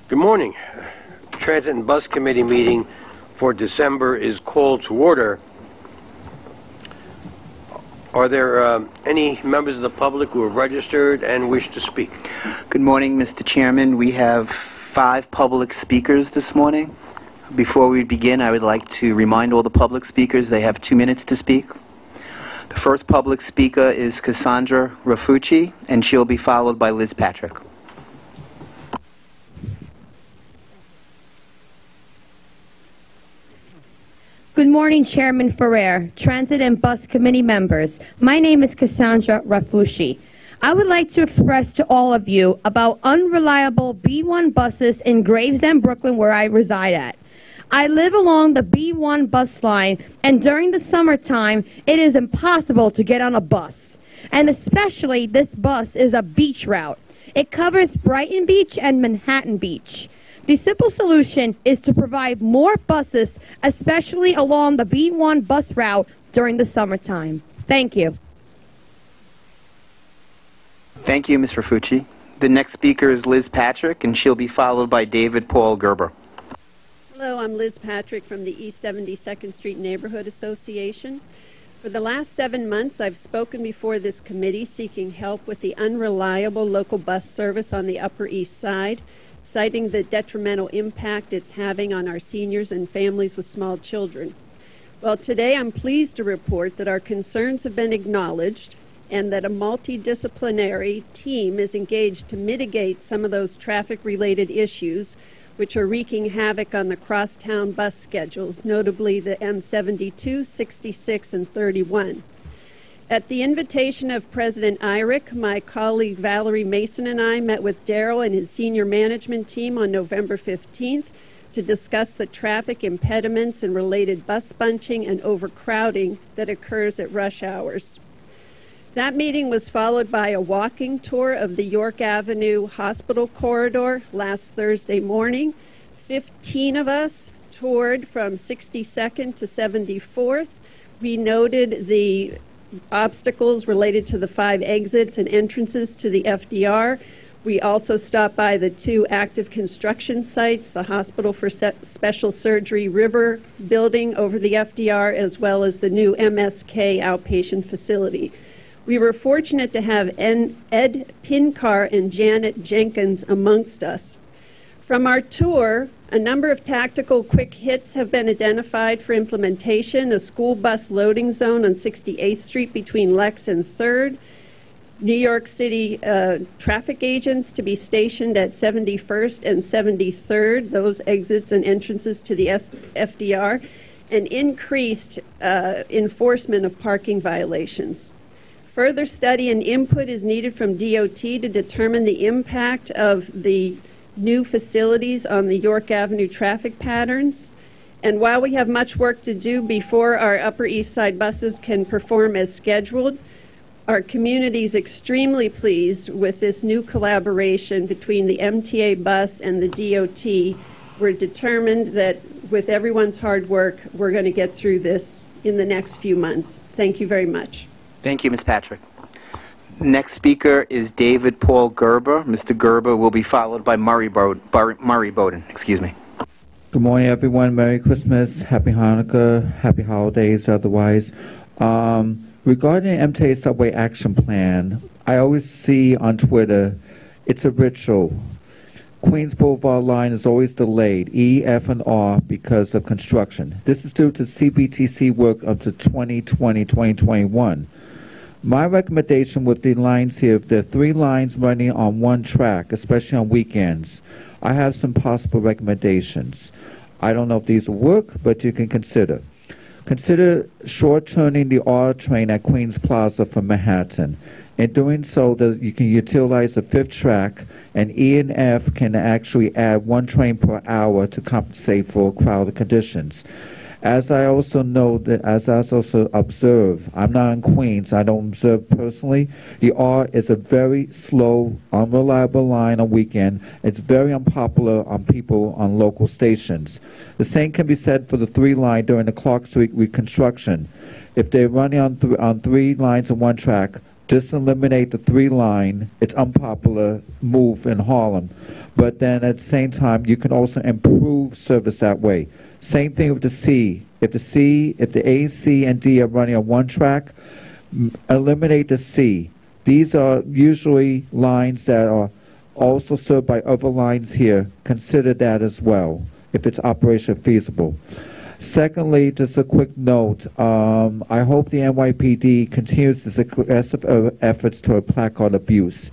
Good morning. Transit and Bus Committee meeting for December is called to order. Are there any members of the public who are registered and wish to speak? Good morning, Mr. Chairman. We have 5 public speakers this morning. Before we begin, I would like to remind all the public speakers they have 2 minutes to speak. The first public speaker is Cassandra Rafucci, and she'll be followed by Liz Patrick. Good morning, Chairman Ferrer, Transit and Bus Committee members. My name is Cassandra Rafucci. I would like to express to all of you about unreliable B1 buses in Gravesend, Brooklyn, where I reside at. I live along the B1 bus line, and during the summertime, it is impossible to get on a bus. And especially, this bus is a beach route. It covers Brighton Beach and Manhattan Beach. The simple solution is to provide more buses, especially along the B1 bus route during the summertime. Thank you. Thank you, Ms. Rafucci. The next speaker is Liz Patrick, and she'll be followed by David Paul Gerber. Hello, I'm Liz Patrick from the East 72nd Street Neighborhood Association. For the last 7 months, I've spoken before this committee seeking help with the unreliable local bus service on the Upper East Side, citing the detrimental impact it's having on our seniors and families with small children. Well, today I'm pleased to report that our concerns have been acknowledged and that a multidisciplinary team is engaged to mitigate some of those traffic-related issues which are wreaking havoc on the crosstown bus schedules, notably the M72, 66, and 31. At the invitation of President Eyrick, my colleague Valerie Mason and I met with Darrell and his senior management team on November 15th to discuss the traffic impediments and related bus bunching and overcrowding that occurs at rush hours. That meeting was followed by a walking tour of the York Avenue Hospital corridor last Thursday morning. 15 of us toured from 62nd to 74th. We noted the obstacles related to the 5 exits and entrances to the FDR. We also stopped by the 2 active construction sites, the Hospital for Special Surgery River building over the FDR, as well as the new MSK outpatient facility. We were fortunate to have Ed Pinkar and Janet Jenkins amongst us. From our tour, a number of tactical quick hits have been identified for implementation: a school bus loading zone on 68th Street between Lex and 3rd, New York City traffic agents to be stationed at 71st and 73rd, those exits and entrances to the FDR, and increased enforcement of parking violations. Further study and input is needed from DOT to determine the impact of the new facilities on the York Avenue traffic patterns. And while we have much work to do before our Upper East Side buses can perform as scheduled, our community is extremely pleased with this new collaboration between the MTA bus and the DOT. We're determined that with everyone's hard work, we're going to get through this in the next few months. Thank you very much. Thank you, Ms. Patrick. Next speaker is David Paul Gerber. Mr. Gerber will be followed by Murray Bowden. Excuse me. Good morning, everyone. Merry Christmas, Happy Hanukkah, Happy Holidays, otherwise. Regarding the MTA Subway Action Plan, I always see on Twitter, it's a ritual. Queens Boulevard line is always delayed, E, F, and R, because of construction. This is due to CBTC work up to 2020-2021. My recommendation with the lines here, if there are 3 lines running on one track, especially on weekends, I have some possible recommendations. I don't know if these will work, but you can consider. Consider short-turning the R train at Queens Plaza from Manhattan. In doing so, that you can utilize the 5th track, and E and F can actually add 1 train per hour to compensate for crowded conditions. As I also know that, as I also observe, I'm not in Queens, I don't observe personally, the R is a very slow, unreliable line on weekend. It's very unpopular on people on local stations. The same can be said for the 3 line during the Clark Street reconstruction. If they're running on 3 lines on one track, just eliminate the 3-line. It's unpopular move in Harlem. But then at the same time, you can also improve service that way. Same thing with the C. If the A, C, and D are running on one track, eliminate the C. These are usually lines that are also served by other lines here. Consider that as well, if it's operation feasible. Secondly, just a quick note, I hope the NYPD continues its aggressive efforts toward placard abuse.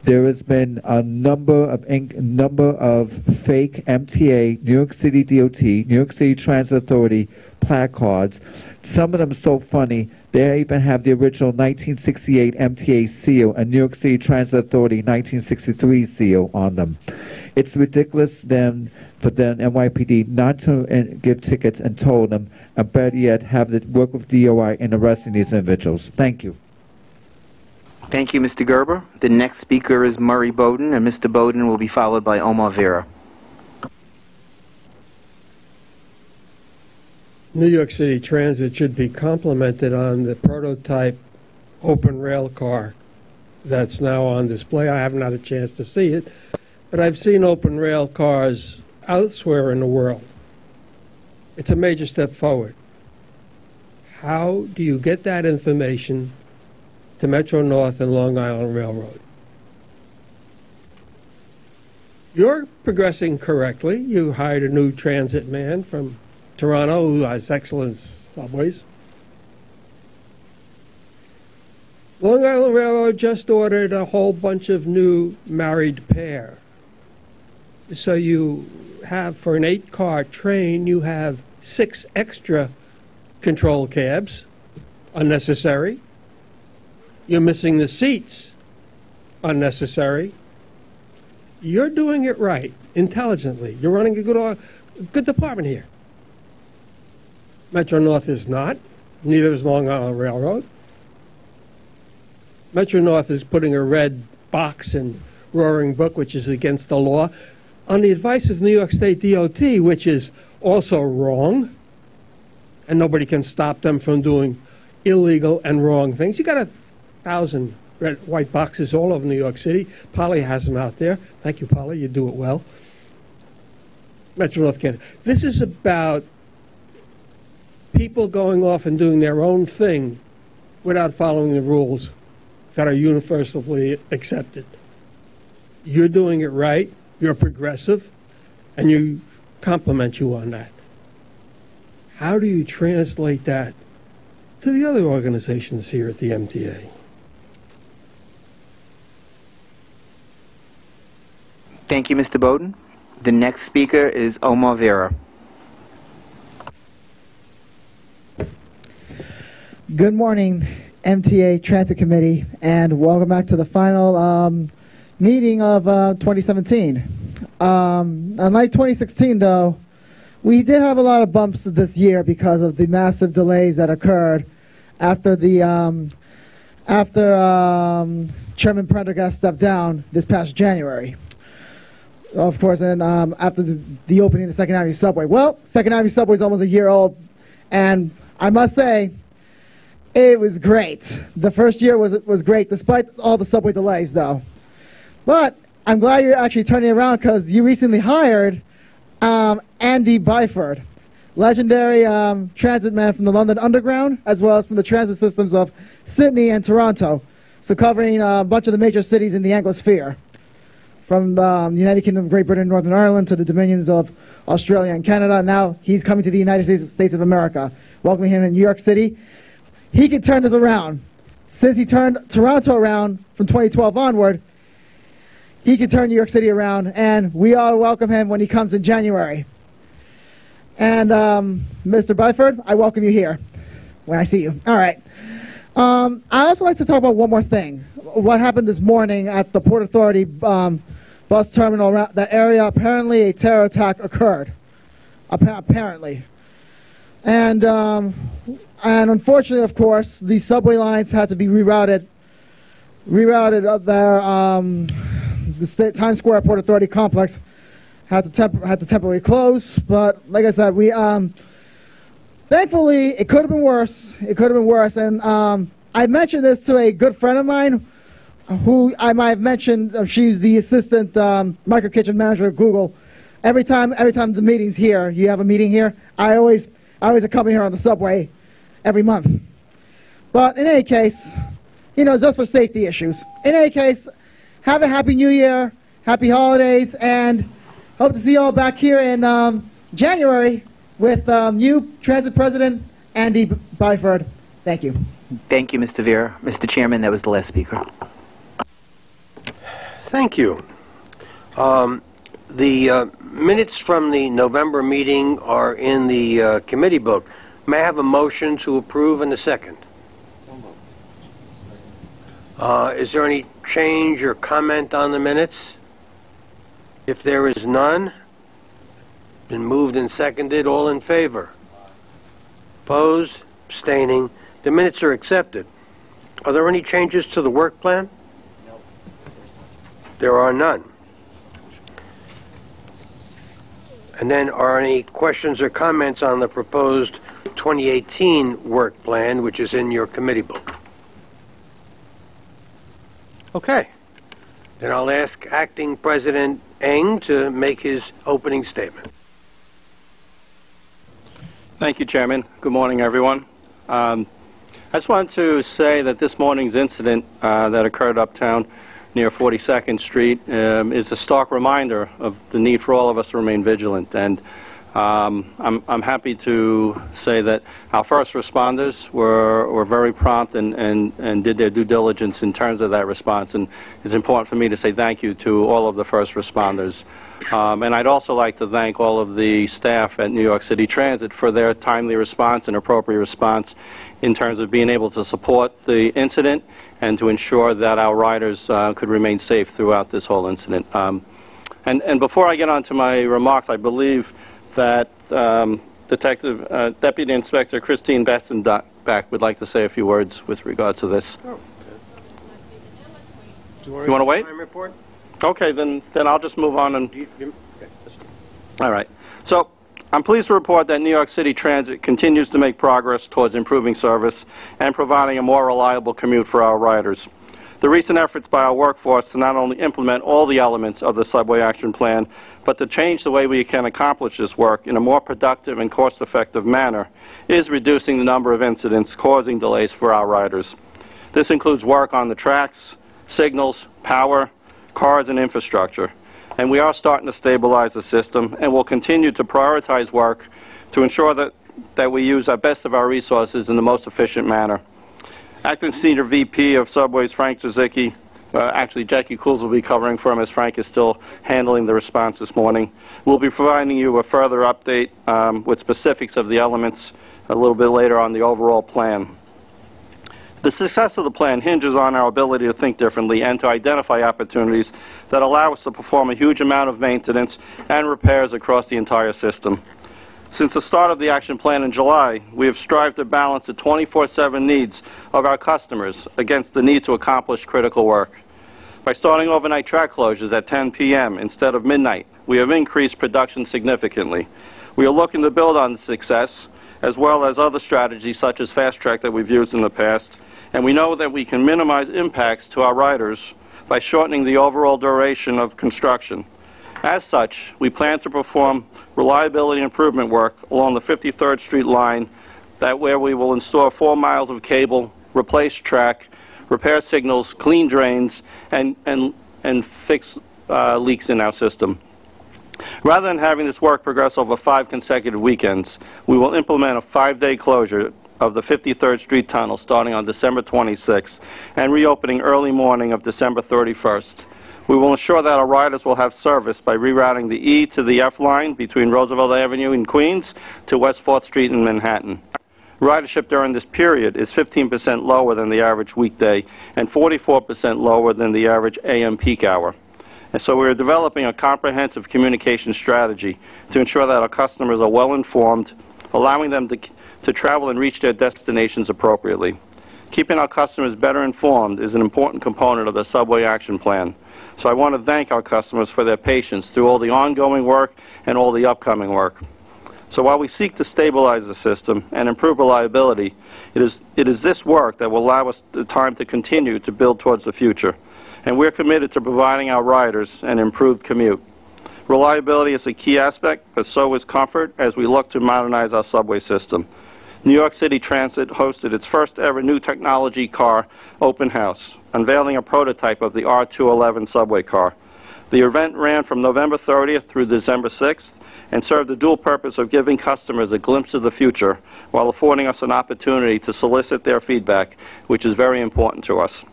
There has been a number of fake MTA, New York City DOT, New York City Transit Authority placards. Some of them so funny, they even have the original 1968 MTA seal and New York City Transit Authority 1963 seal on them. It's ridiculous then for the NYPD not to give tickets and tow them, and better yet, have it work with DOI in arresting these individuals. Thank you. Thank you, Mr. Gerber. The next speaker is Murray Bowden, and Mr. Bowden will be followed by Omar Vera. New York City Transit should be complimented on the prototype open rail car that's now on display. I haven't had a chance to see it, but I've seen open rail cars elsewhere in the world. It's a major step forward. How do you get that information to Metro-North and Long Island Railroad? You're progressing correctly. You hired a new transit man from Toronto who has excellent subways. Long Island Railroad just ordered a whole bunch of new married pair. So you have, for an 8-car train, you have 6 extra control cabs, unnecessary. You're missing the seats, unnecessary. You're doing it right, intelligently. You're running a good department here. Metro-North is not. Neither is Long Island Railroad. Metro-North is putting a red box in Roaring Brook, which is against the law, on the advice of New York State DOT, which is also wrong, and nobody can stop them from doing illegal and wrong things. You got 1,000 red, white boxes all over New York City. Polly has them out there. Thank you, Polly. You do it well. Metro-North Canada. This is about people going off and doing their own thing without following the rules that are universally accepted. You're doing it right. You're progressive, and you compliment you on that. How do you translate that to the other organizations here at the MTA? Thank you, Mr. Bowden. The next speaker is Omar Vera. Good morning, MTA Transit Committee, and welcome back to the final meeting of 2017. Unlike 2016, though, we did have a lot of bumps this year because of the massive delays that occurred after the Chairman Prendergast stepped down this past January. Of course, and after the opening of the Second Avenue subway. Well, Second Avenue subway is almost a year old, and I must say, it was great. The first year was great, despite all the subway delays, though. But I'm glad you're actually turning around, because you recently hired Andy Byford, legendary transit man from the London Underground, as well as from the transit systems of Sydney and Toronto, so covering a bunch of the major cities in the Anglosphere, from the United Kingdom, Great Britain, Northern Ireland, to the dominions of Australia and Canada. Now he's coming to the United States of America. Welcoming him in New York City. He can turn this around. Since he turned Toronto around from 2012 onward, he can turn New York City around, and we all welcome him when he comes in January. And Mr. Byford, I welcome you here when I see you. All right. I also like to talk about one more thing. What happened this morning at the Port Authority bus terminal, that area? Apparently a terror attack occurred. Apparently. And unfortunately, of course, the subway lines had to be rerouted up there. The Times Square Port Authority complex had to temporarily close. But like I said, we thankfully it could have been worse. It could have been worse, and I mentioned this to a good friend of mine, who I might have mentioned. She's the assistant micro kitchen manager at Google. Every time the meeting's here, you have a meeting here, I always accompany her on the subway every month. But in any case, you know, it's just for safety issues. In any case, have a happy New Year, happy holidays, and hope to see you all back here in January with new Transit President Andy Byford. Thank you. Thank you, Mr. Vera. Mr. Chairman, that was the last speaker. Thank you. The minutes from the November meeting are in the committee book. May I have a motion to approve in a second? So moved. Is there any change or comment on the minutes? If there is none, been moved and seconded, all in favor? Opposed? Abstaining? The minutes are accepted. Are there any changes to the work plan? No. There are none. And then, are any questions or comments on the proposed 2018 work plan, which is in your committee book? Okay. Then I'll ask Acting President Eng to make his opening statement. Thank you, Chairman. Good morning, everyone. I just wanted to say that this morning's incident that occurred uptown near 42nd Street is a stark reminder of the need for all of us to remain vigilant. And I'm happy to say that our first responders were very prompt and did their due diligence in terms of that response. And it's important for me to say thank you to all of the first responders. And I'd also like to thank all of the staff at New York City Transit for their timely response and appropriate response in terms of being able to support the incident and to ensure that our riders could remain safe throughout this whole incident. And before I get on to my remarks, I believe that Deputy Inspector Christine Bestenbach would like to say a few words with regards to this. Oh, okay. You want to wait? Time report? Okay, then I'll just move on. And all right. So I'm pleased to report that New York City Transit continues to make progress towards improving service and providing a more reliable commute for our riders. The recent efforts by our workforce to not only implement all the elements of the Subway Action Plan, but to change the way we can accomplish this work in a more productive and cost-effective manner is reducing the number of incidents causing delays for our riders. This includes work on the tracks, signals, power, cars, and infrastructure. And we are starting to stabilize the system and will continue to prioritize work to ensure that we use our best of our resources in the most efficient manner. Acting Senior VP of Subways, Frank Zizicki, actually Jackie Cools will be covering for him as Frank is still handling the response this morning. We'll be providing you a further update with specifics of the elements a little bit later on the overall plan. The success of the plan hinges on our ability to think differently and to identify opportunities that allow us to perform a huge amount of maintenance and repairs across the entire system. Since the start of the action plan in July, we have strived to balance the 24/7 needs of our customers against the need to accomplish critical work. By starting overnight track closures at 10 p.m. instead of midnight, we have increased production significantly. We are looking to build on the success, as well as other strategies such as Fast Track that we've used in the past, and we know that we can minimize impacts to our riders by shortening the overall duration of construction. As such, we plan to perform reliability improvement work along the 53rd Street line, where we will install 4 miles of cable, replace track, repair signals, clean drains, and fix leaks in our system. Rather than having this work progress over 5 consecutive weekends, we will implement a 5-day closure of the 53rd Street tunnel starting on December 26th and reopening early morning of December 31st. We will ensure that our riders will have service by rerouting the E to the F line between Roosevelt Avenue in Queens to West 4th Street in Manhattan. Ridership during this period is 15% lower than the average weekday and 44% lower than the average AM peak hour. And so we're developing a comprehensive communication strategy to ensure that our customers are well informed, allowing them to travel and reach their destinations appropriately. Keeping our customers better informed is an important component of the Subway Action Plan. So I want to thank our customers for their patience through all the ongoing work and all the upcoming work. So while we seek to stabilize the system and improve reliability, it is this work that will allow us the time to continue to build towards the future. And we're committed to providing our riders an improved commute. Reliability is a key aspect, but so is comfort as we look to modernize our subway system. New York City Transit hosted its first ever new technology car open house, unveiling a prototype of the R211 subway car. The event ran from November 30th through December 6th and served the dual purpose of giving customers a glimpse of the future while affording us an opportunity to solicit their feedback, which is very important to us.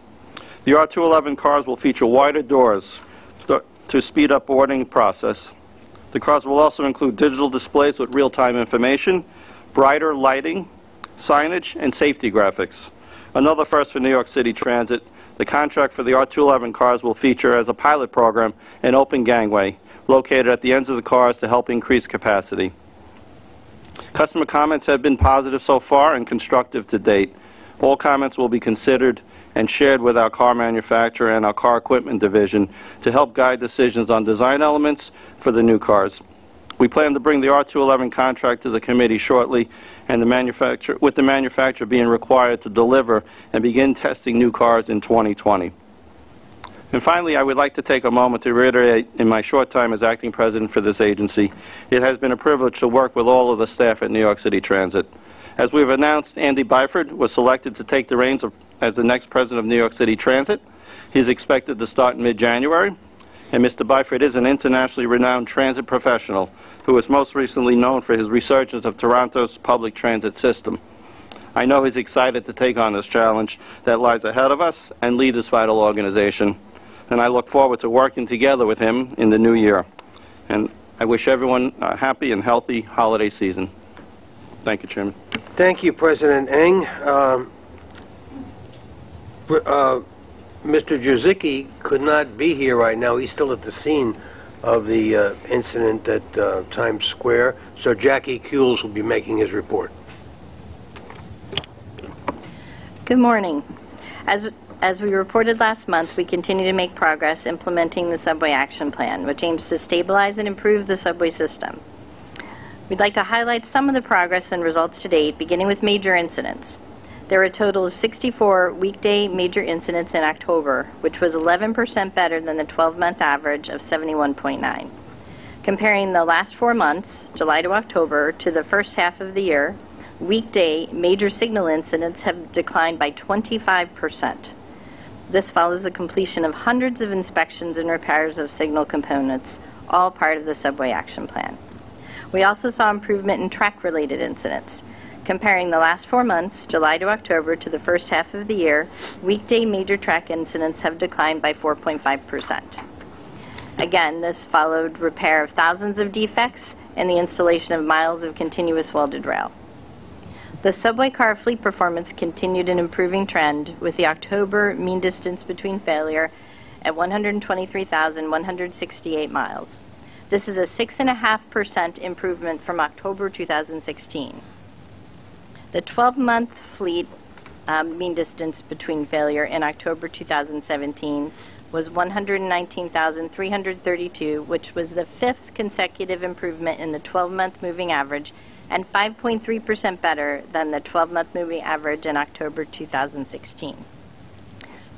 The R211 cars will feature wider doors to speed up boarding process. The cars will also include digital displays with real-time information, brighter lighting, signage, and safety graphics. Another first for New York City Transit, the contract for the R211 cars will feature as a pilot program an open gangway located at the ends of the cars to help increase capacity. Customer comments have been positive so far and constructive to date. All comments will be considered and shared with our car manufacturer and our car equipment division to help guide decisions on design elements for the new cars. We plan to bring the R211 contract to the committee shortly, and with the manufacturer being required to deliver and begin testing new cars in 2020. And finally, I would like to take a moment to reiterate, in my short time as acting president for this agency, it has been a privilege to work with all of the staff at New York City Transit. As we've announced, Andy Byford was selected to take the reins as the next president of New York City Transit. He's expected to start in mid-January. And Mr. Byford is an internationally renowned transit professional who is most recently known for his resurgence of Toronto's public transit system. I know he's excited to take on this challenge that lies ahead of us and lead this vital organization. And I look forward to working together with him in the new year. And I wish everyone a happy and healthy holiday season. Thank you, Chairman. Thank you, President Eng. Mr. Juzicki could not be here right now. He's still at the scene of the incident at Times Square. So Jackie Kuhls will be making his report. Good morning. As we reported last month, we continue to make progress implementing the Subway Action Plan, which aims to stabilize and improve the subway system. We'd like to highlight some of the progress and results to date, beginning with major incidents. There were a total of 64 weekday major incidents in October, which was 11% better than the 12-month average of 71.9. Comparing the last 4 months, July to October, to the first half of the year, weekday major signal incidents have declined by 25%. This follows the completion of hundreds of inspections and repairs of signal components, all part of the Subway Action Plan. We also saw improvement in track-related incidents. Comparing the last 4 months, July to October, to the first half of the year, weekday major track incidents have declined by 4.5%. Again, this followed repair of thousands of defects and the installation of miles of continuous welded rail. The subway car fleet performance continued an improving trend, with the October mean distance between failure at 123,168 miles. This is a 6.5% improvement from October 2016. The 12-month fleet mean distance between failure in October 2017 was 119,332, which was the 5th consecutive improvement in the 12-month moving average and 5.3% better than the 12-month moving average in October 2016.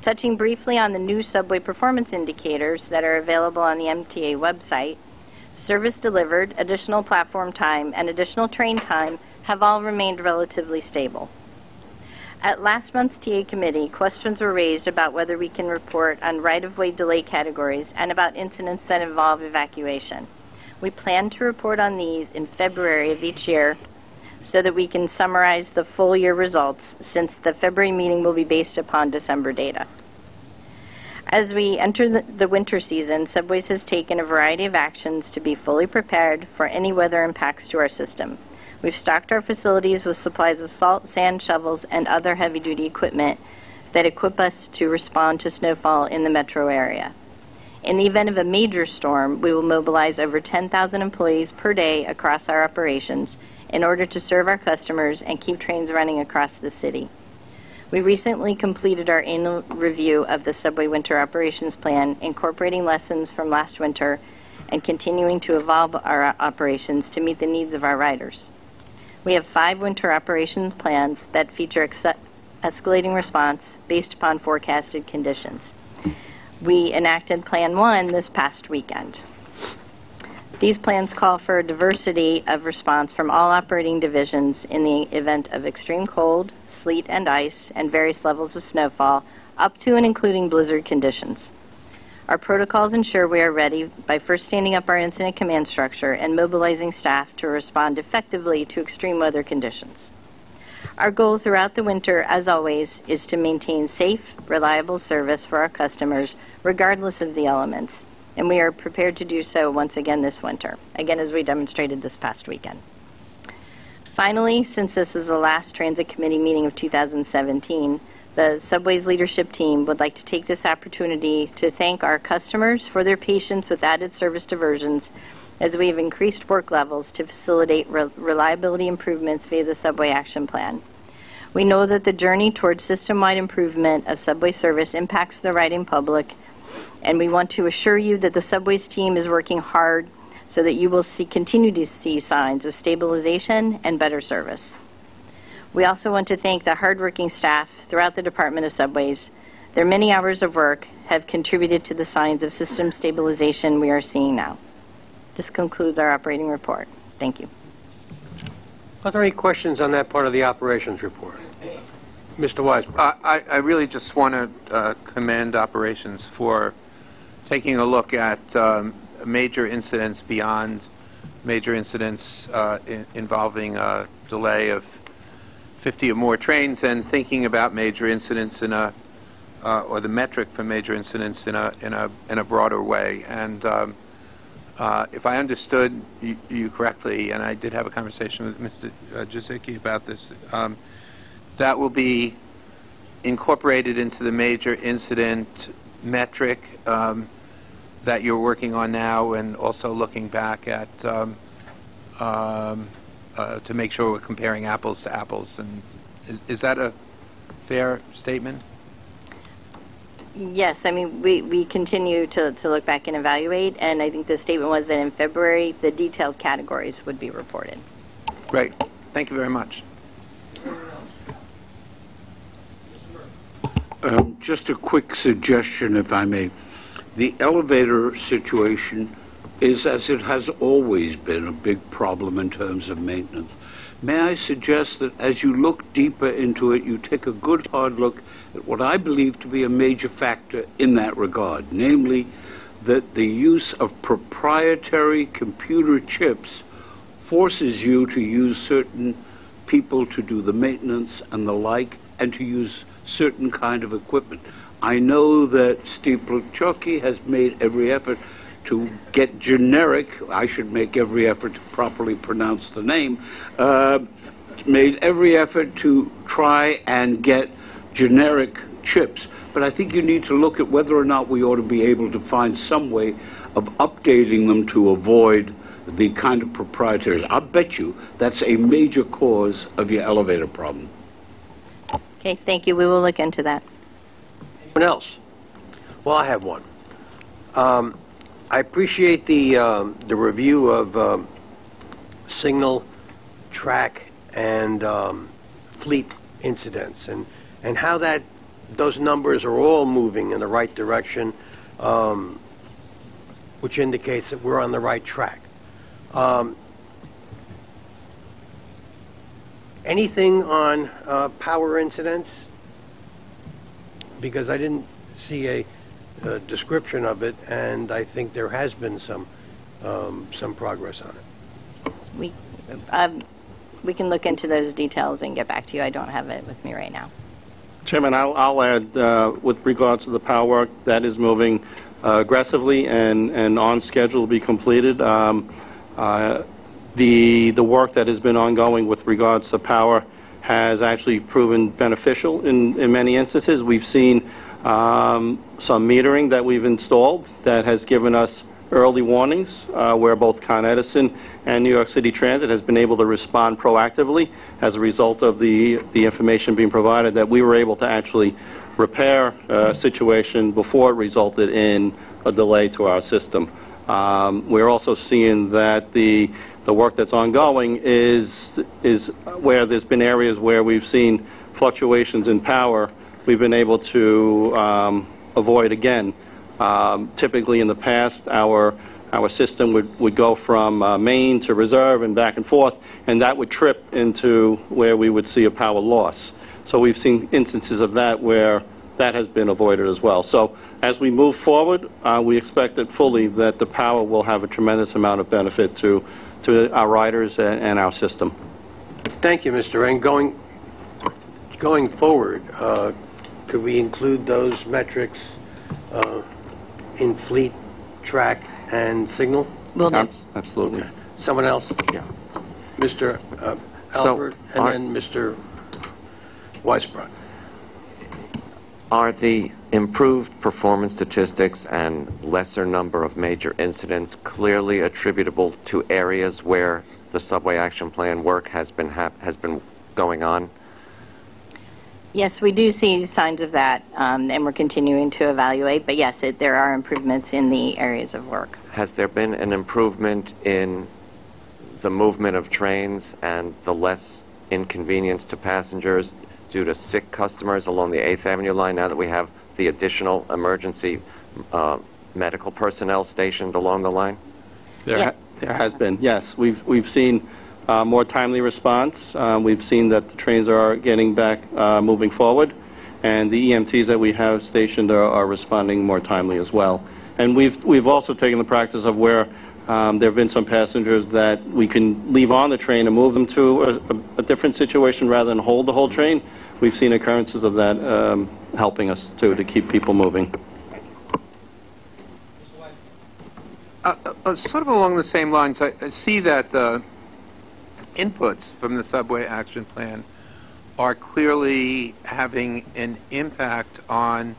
Touching briefly on the new subway performance indicators that are available on the MTA website, service delivered, additional platform time, and additional train time have all remained relatively stable. At last month's TA committee, questions were raised about whether we can report on right-of-way delay categories and about incidents that involve evacuation. We plan to report on these in February of each year so that we can summarize the full year results, since the February meeting will be based upon December data. As we enter the winter season, Subways has taken a variety of actions to be fully prepared for any weather impacts to our system. We've stocked our facilities with supplies of salt, sand, shovels, and other heavy-duty equipment that equip us to respond to snowfall in the metro area. In the event of a major storm, we will mobilize over 10,000 employees per day across our operations in order to serve our customers and keep trains running across the city. We recently completed our annual review of the Subway Winter Operations Plan, incorporating lessons from last winter and continuing to evolve our operations to meet the needs of our riders. We have 5 winter operations plans that feature escalating response based upon forecasted conditions. We enacted Plan 1 this past weekend. These plans call for a diversity of response from all operating divisions in the event of extreme cold, sleet and ice, and various levels of snowfall, up to and including blizzard conditions. Our protocols ensure we are ready by first standing up our incident command structure and mobilizing staff to respond effectively to extreme weather conditions. Our goal throughout the winter, as always, is to maintain safe, reliable service for our customers, regardless of the elements, and we are prepared to do so once again this winter, again as we demonstrated this past weekend. Finally, since this is the last Transit Committee meeting of 2017, the Subway's leadership team would like to take this opportunity to thank our customers for their patience with added service diversions as we have increased work levels to facilitate reliability improvements via the Subway Action Plan. We know that the journey towards system-wide improvement of Subway service impacts the riding public, and we want to assure you that the Subway's team is working hard so that you will continue to see signs of stabilization and better service. We also want to thank the hardworking staff throughout the Department of Subways. Their many hours of work have contributed to the signs of system stabilization we are seeing now. This concludes our operating report. Thank you. Are there any questions on that part of the operations report? Mr. Wiseman. I really just want to commend operations for taking a look at major incidents beyond major incidents involving a delay of 50 or more trains, and thinking about major incidents in a or the metric for major incidents in a broader way. And if I understood you correctly, and I did have a conversation with Mr. Jacicki about this, that will be incorporated into the major incident metric that you're working on now, and also looking back at to make sure we're comparing apples to apples. And is that a fair statement? Yes, I mean, we continue to look back and evaluate, and I think the statement was that in February, the detailed categories would be reported. Great. Thank you very much. Just a quick suggestion, if I may. The elevator situation is, as it has always been, a big problem in terms of maintenance. May I suggest that as you look deeper into it, you take a good hard look at what I believe to be a major factor in that regard, namely that the use of proprietary computer chips forces you to use certain people to do the maintenance and the like, and to use certain kind of equipment. I know that Steve Pluchocki has made every effort to get generic, I should make every effort to properly pronounce the name, made every effort to try and get generic chips. But I think you need to look at whether or not we ought to be able to find some way of updating them to avoid the kind of proprietaries. I'll bet you that's a major cause of your elevator problem. Okay, thank you. We will look into that. Anyone else? Well, I have one. I appreciate the review of signal, track, and fleet incidents, and how those numbers are all moving in the right direction, which indicates that we're on the right track. Anything on power incidents? Because I didn't see a description of it, and I think there has been some progress on it. We can look into those details and get back to you. I don't have it with me right now. Chairman, I'll add, with regards to the power work, that is moving aggressively and on schedule to be completed. The work that has been ongoing with regards to power has actually proven beneficial in many instances. We've seen some metering that we've installed that has given us early warnings where both Con Edison and New York City Transit has been able to respond proactively as a result of the information being provided, that we were able to actually repair a situation before it resulted in a delay to our system. We're also seeing that the work that's ongoing is where there's been areas where we've seen fluctuations in power, we've been able to avoid again. Typically in the past, our system would go from main to reserve and back and forth, and that would trip into where we would see a power loss. So we've seen instances of that where that has been avoided as well. So as we move forward, we expect that fully that the power will have a tremendous amount of benefit to our riders and our system. Thank you, Mr. Ring. Going forward, could we include those metrics in fleet, track, and signal? Will do. Absolutely. Okay. Someone else? Yeah. Mr. Albert, and then Mr. Weisbrot. Are the improved performance statistics and lesser number of major incidents clearly attributable to areas where the Subway Action Plan work has been going on? Yes, we do see signs of that, and we're continuing to evaluate. But yes, there are improvements in the areas of work. Has there been an improvement in the movement of trains and the less inconvenience to passengers due to sick customers along the 8th Avenue line now that we have the additional emergency medical personnel stationed along the line? There has been, yes. We've seen more timely response. We've seen that the trains are getting back, moving forward, and the EMTs that we have stationed are responding more timely as well. And we've also taken the practice of where there have been some passengers that we can leave on the train and move them to a different situation rather than hold the whole train. We've seen occurrences of that helping us to keep people moving. Sort of along the same lines, I see that the inputs from the Subway Action Plan are clearly having an impact on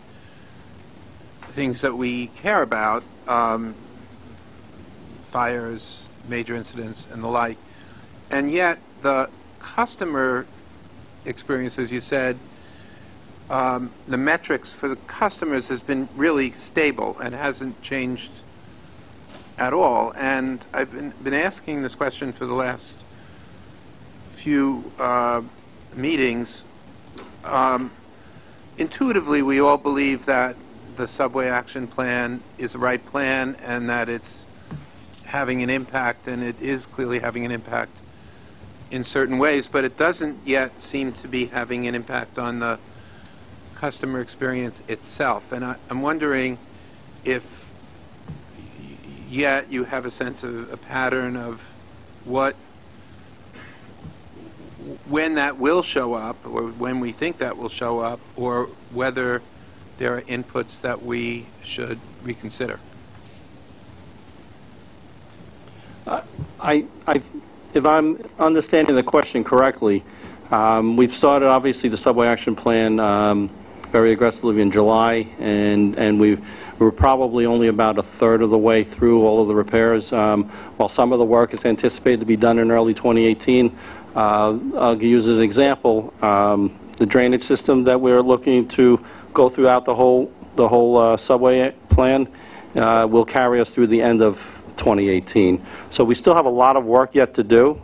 things that we care about, fires, major incidents, and the like. And yet the customer experience, as you said, the metrics for the customers has been really stable and hasn't changed at all. And I've been asking this question for the last few meetings. Intuitively, we all believe that the Subway Action Plan is the right plan and that it's having an impact, and it is clearly having an impact in certain ways, but it doesn't yet seem to be having an impact on the customer experience itself. And I'm wondering if yet you have a sense of a pattern of when that will show up, or when we think that will show up, or whether there are inputs that we should reconsider. If I'm understanding the question correctly, we've started, obviously, the Subway Action Plan very aggressively in July, and we're probably only about a third of the way through all of the repairs. While some of the work is anticipated to be done in early 2018, I'll use as an example the drainage system that we're looking to go throughout the whole subway plan will carry us through the end of 2018. So we still have a lot of work yet to do,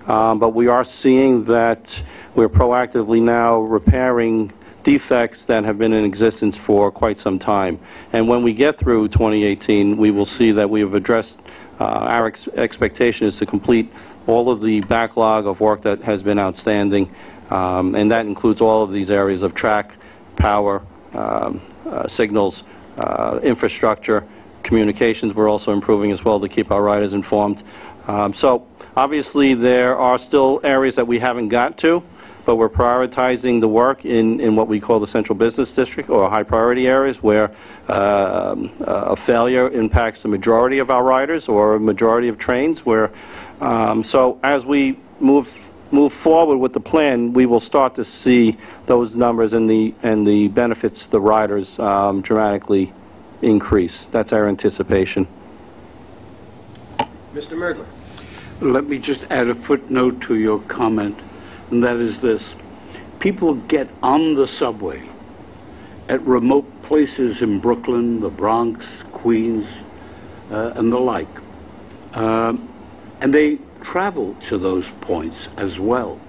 but we are seeing that we're proactively now repairing defects that have been in existence for quite some time. And when we get through 2018, we will see that we have addressed our expectation is to complete all of the backlog of work that has been outstanding, and that includes all of these areas of track, power, signals, infrastructure, communications. We're also improving as well to keep our riders informed. So obviously there are still areas that we haven't got to, but we're prioritizing the work in what we call the central business district, or high priority areas where a failure impacts the majority of our riders or a majority of trains. So as we move forward with the plan, we will start to see those numbers and the benefits to the riders dramatically increase. That's our anticipation. Mr. Merdler. Let me just add a footnote to your comment, and that is this. People get on the subway at remote places in Brooklyn, the Bronx, Queens, and the like. And they travel to those points as well.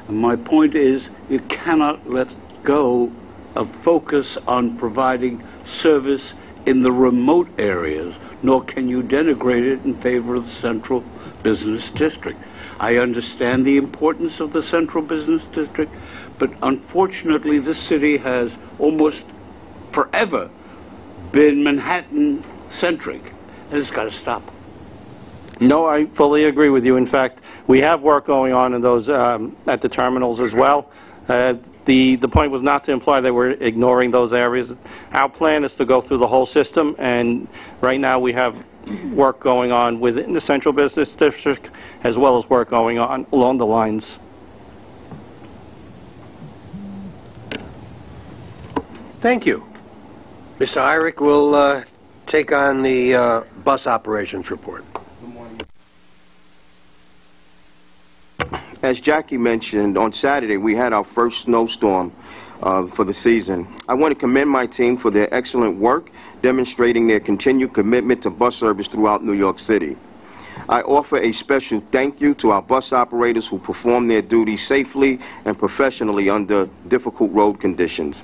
And my point is, you cannot let go of focus on providing service in the remote areas, nor can you denigrate it in favor of the central business district. I understand the importance of the central business district, but unfortunately this city has almost forever been Manhattan-centric, and it's got to stop. No, I fully agree with you. In fact, we have work going on in those at the terminals as well. The point was not to imply that we're ignoring those areas. Our plan is to go through the whole system, and right now we have work going on within the central business district as well as work going on along the lines. Thank you. Mr. Irick will take on the bus operations report. As Jackie mentioned, on Saturday we had our first snowstorm for the season. I want to commend my team for their excellent work, demonstrating their continued commitment to bus service throughout New York City. I offer a special thank you to our bus operators who perform their duties safely and professionally under difficult road conditions.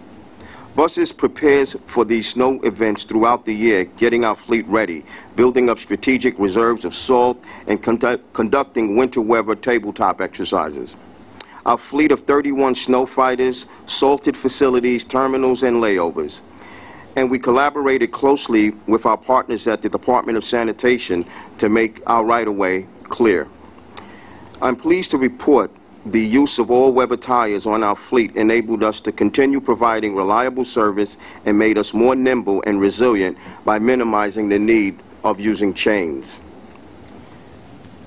Buses prepares for these snow events throughout the year, getting our fleet ready, building up strategic reserves of salt, and conducting winter weather tabletop exercises. Our fleet of 31 snow fighters, salted facilities, terminals, and layovers. And we collaborated closely with our partners at the Department of Sanitation to make our right-of-way clear. I'm pleased to report the use of all-weather tires on our fleet enabled us to continue providing reliable service and made us more nimble and resilient by minimizing the need of using chains.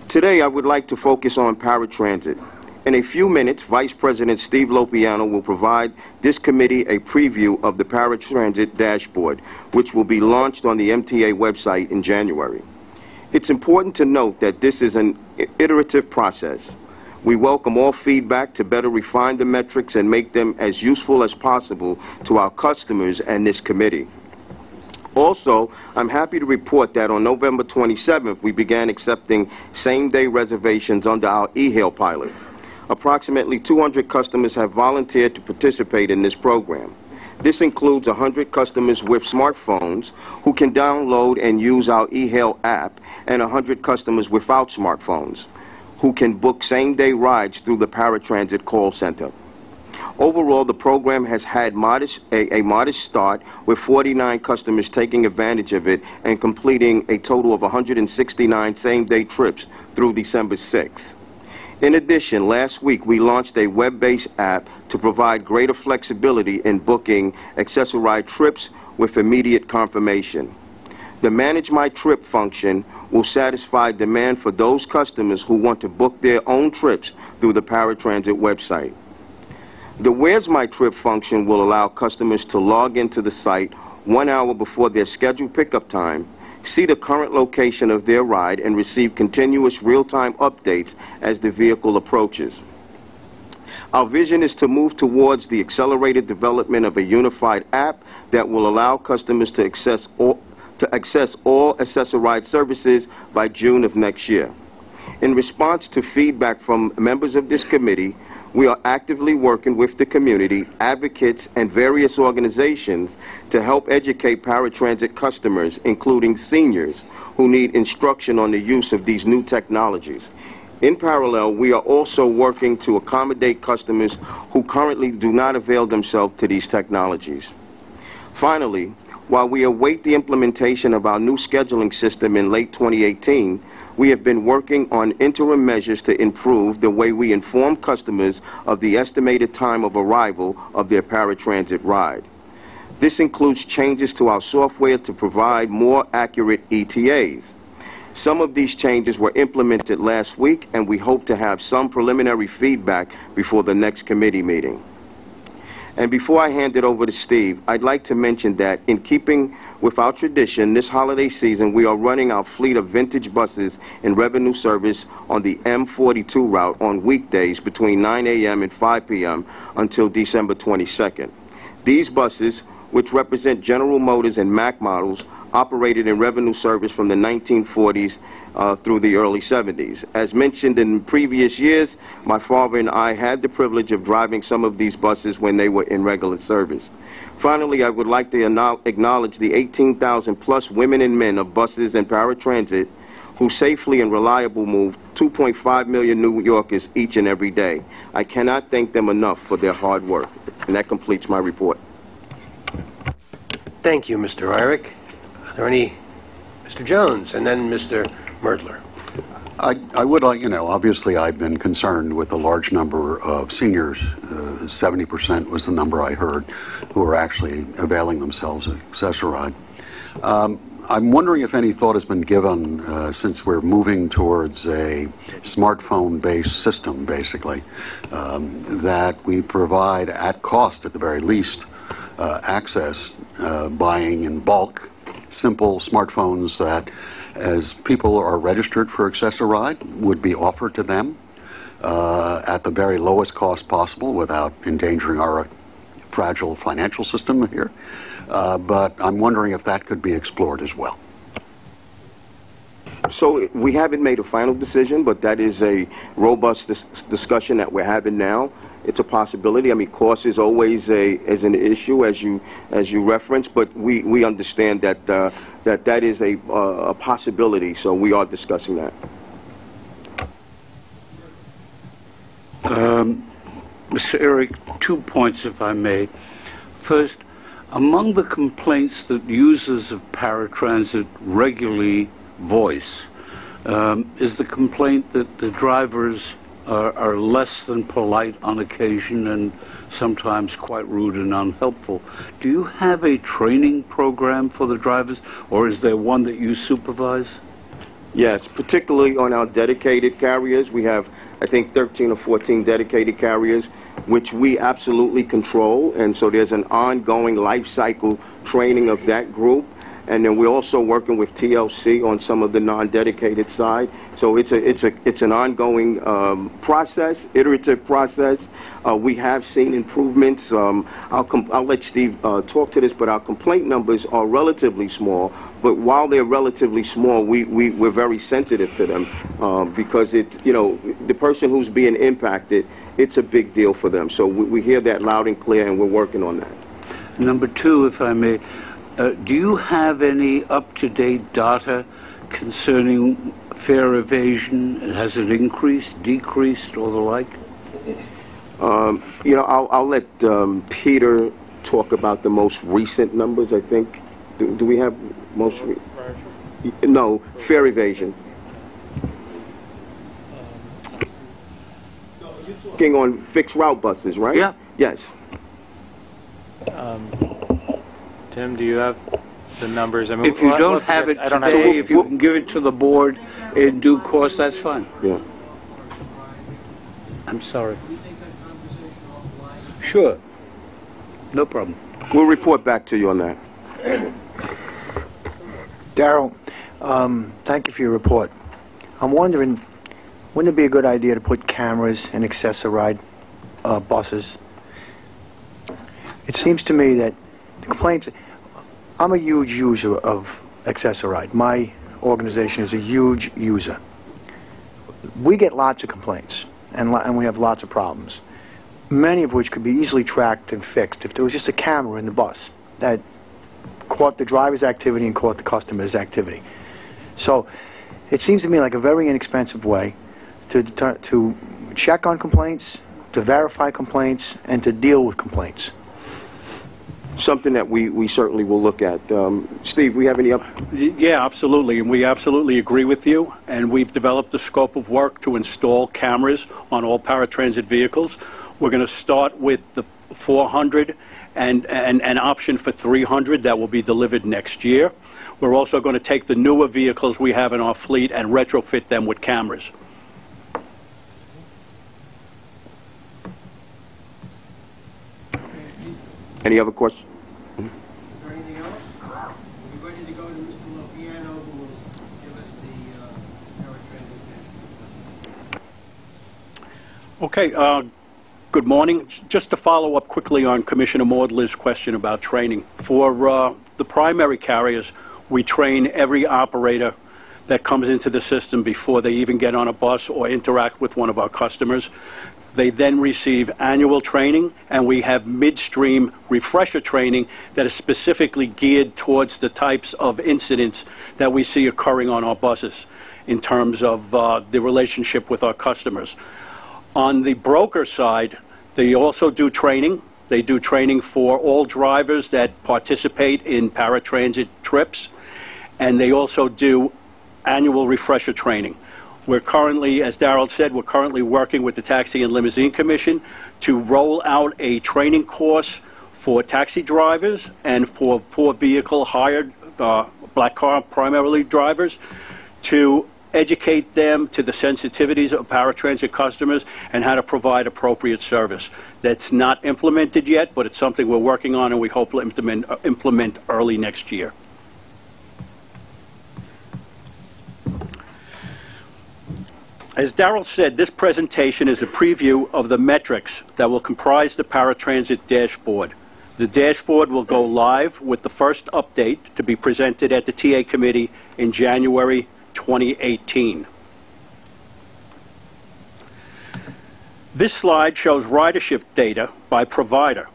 Today, I would like to focus on paratransit. In a few minutes, Vice President Steve Lopiano will provide this committee a preview of the paratransit dashboard, which will be launched on the MTA website in January. It's important to note that this is an iterative process. We welcome all feedback to better refine the metrics and make them as useful as possible to our customers and this committee. Also, I'm happy to report that on November 27th, we began accepting same-day reservations under our e-hail pilot. Approximately 200 customers have volunteered to participate in this program. This includes 100 customers with smartphones who can download and use our e-hail app, and 100 customers without smartphones who can book same-day rides through the paratransit call center. Overall, the program has had a modest start, with 49 customers taking advantage of it and completing a total of 169 same-day trips through December 6. In addition, last week we launched a web-based app to provide greater flexibility in booking accessoride trips with immediate confirmation. The Manage My Trip function will satisfy demand for those customers who want to book their own trips through the paratransit website. The Where's My Trip function will allow customers to log into the site 1 hour before their scheduled pickup time, see the current location of their ride, and receive continuous real-time updates as the vehicle approaches. Our vision is to move towards the accelerated development of a unified app that will allow customers to access all accessoride services by June of next year. In response to feedback from members of this committee, we are actively working with the community, advocates, and various organizations to help educate paratransit customers, including seniors, who need instruction on the use of these new technologies. In parallel, we are also working to accommodate customers who currently do not avail themselves to these technologies. Finally, while we await the implementation of our new scheduling system in late 2018, we have been working on interim measures to improve the way we inform customers of the estimated time of arrival of their paratransit ride. This includes changes to our software to provide more accurate ETAs. Some of these changes were implemented last week, and we hope to have some preliminary feedback before the next committee meeting. And before I hand it over to Steve, I'd like to mention that in keeping with our tradition, this holiday season we are running our fleet of vintage buses in revenue service on the M42 route on weekdays between 9 a.m. and 5 p.m. until December 22nd. These buses, which represent General Motors and Mack models operated in revenue service from the 1940s through the early 70s. As mentioned in previous years, my father and I had the privilege of driving some of these buses when they were in regular service. Finally, I would like to acknowledge the 18,000 plus women and men of buses and paratransit who safely and reliably move 2.5 million New Yorkers each and every day. I cannot thank them enough for their hard work. And that completes my report. Thank you, Mr. Irick. Are there any? Mr. Jones, and then Mr. Merdler. I would like, obviously I've been concerned with the large number of seniors, 70% was the number I heard, who are actually availing themselves of Access-a-Ride. I'm wondering if any thought has been given, since we're moving towards a smartphone-based system, basically, that we provide at cost, at the very least, access, buying in bulk, simple smartphones that, as people are registered for Access-a-Ride, would be offered to them at the very lowest cost possible without endangering our fragile financial system here. But I'm wondering if that could be explored as well. So we haven't made a final decision, but that is a robust discussion that we're having now. It's a possibility. I mean, cost is always an issue, as you referenced, but we understand that that is a possibility. So we are discussing that. Mr. Eric, 2 points, if I may. First, among the complaints that users of paratransit regularly voice is the complaint that the drivers are less than polite on occasion and sometimes quite rude and unhelpful. Do you have a training program for the drivers, or is there one that you supervise? Yes, particularly on our dedicated carriers. We have, I think, 13 or 14 dedicated carriers, which we absolutely control, and so there's an ongoing life cycle training of that group. And then we're also working with TLC on some of the non-dedicated side. So it's an ongoing process, iterative process. We have seen improvements. I'll let Steve talk to this, but our complaint numbers are relatively small. But while they're relatively small, we're very sensitive to them because the person who's being impacted, it's a big deal for them. So we hear that loud and clear, and we're working on that. Number two, if I may. Do you have any up-to-date data concerning fare evasion? Has it increased, decreased, or the like? I'll let Peter talk about the most recent numbers, I think. Do we have most No, fare evasion. Talking on fixed route buses, right? Yeah. Yes. Tim, do you have the numbers? I mean, if you don't have it today, if you can give it to the board in due course, that's fine. Yeah. I'm sorry. Sure. No problem. We'll report back to you on that. Darrell, thank you for your report. I'm wondering, wouldn't it be a good idea to put cameras in Access-a-Ride buses? It seems to me that the complaints, I'm a huge user of Access-a-Ride. My organization is a huge user. We get lots of complaints, and we have lots of problems, many of which could be easily tracked and fixed if there was just a camera in the bus that caught the driver's activity and caught the customer's activity. So it seems to me like a very inexpensive way to check on complaints, to verify complaints, and to deal with complaints. Something that we certainly will look at. Steve, we have any Yeah, absolutely, and we absolutely agree with you, and we've developed a scope of work to install cameras on all paratransit vehicles. We're going to start with the 400 and an option for 300 that will be delivered next year. We're also going to take the newer vehicles we have in our fleet and retrofit them with cameras. Any other questions? Is there anything else? We're ready to go to Mr. Lopiano, who will give us the paratransit. Okay, Good morning. Just to follow up quickly on Commissioner Maudlin's question about training. For the primary carriers, we train every operator that comes into the system before they even get on a bus or interact with one of our customers. They then receive annual training, and we have midstream refresher training that is specifically geared towards the types of incidents that we see occurring on our buses in terms of the relationship with our customers. On the broker side, they also do training. They do training for all drivers that participate in paratransit trips, and they also do annual refresher training. We're currently, as Darrell said, we're currently working with the Taxi and Limousine Commission to roll out a training course for taxi drivers and for vehicle hired black car primarily drivers to educate them to the sensitivities of paratransit customers and how to provide appropriate service. That's not implemented yet, but it's something we're working on and we hope to implement early next year. As Darrell said, this presentation is a preview of the metrics that will comprise the paratransit dashboard. The dashboard will go live with the first update to be presented at the TA committee in January 2018. This slide shows ridership data by provider.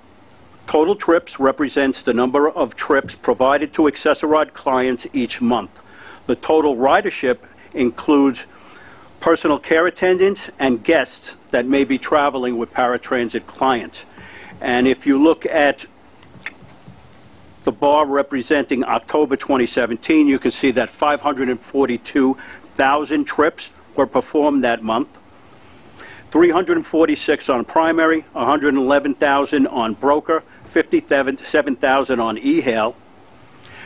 Total trips represents the number of trips provided to Access-a-Ride clients each month. The total ridership includes personal care attendants and guests that may be traveling with paratransit clients. And if you look at the bar representing October 2017, you can see that 542,000 trips were performed that month. 346 on primary, 111,000 on broker, 57,000 on e-hail,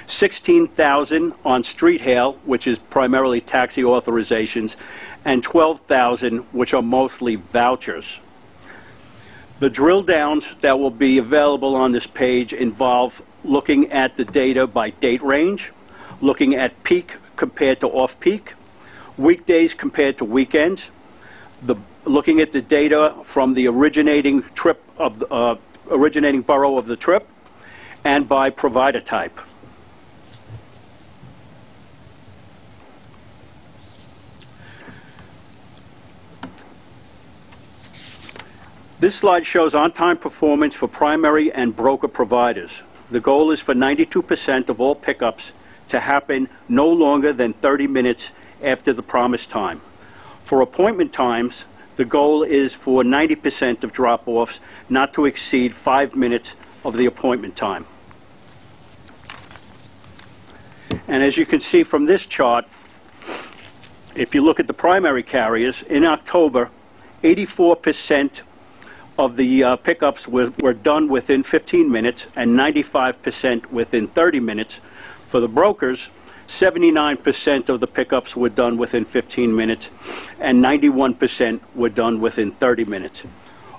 16,000 on street hail, which is primarily taxi authorizations, and 12,000, which are mostly vouchers. The drill downs that will be available on this page involve looking at the data by date range, looking at peak compared to off-peak, weekdays compared to weekends, looking at the data from the originating trip of originating borough of the trip, and by provider type. This slide shows on-time performance for primary and broker providers. The goal is for 92% of all pickups to happen no longer than 30 minutes after the promised time. For appointment times, the goal is for 90% of drop-offs not to exceed 5 minutes of the appointment time. And as you can see from this chart, if you look at the primary carriers, in October, 84% of the pickups were done within 15 minutes and 95% within 30 minutes. For the brokers, 79% of the pickups were done within 15 minutes and 91% were done within 30 minutes.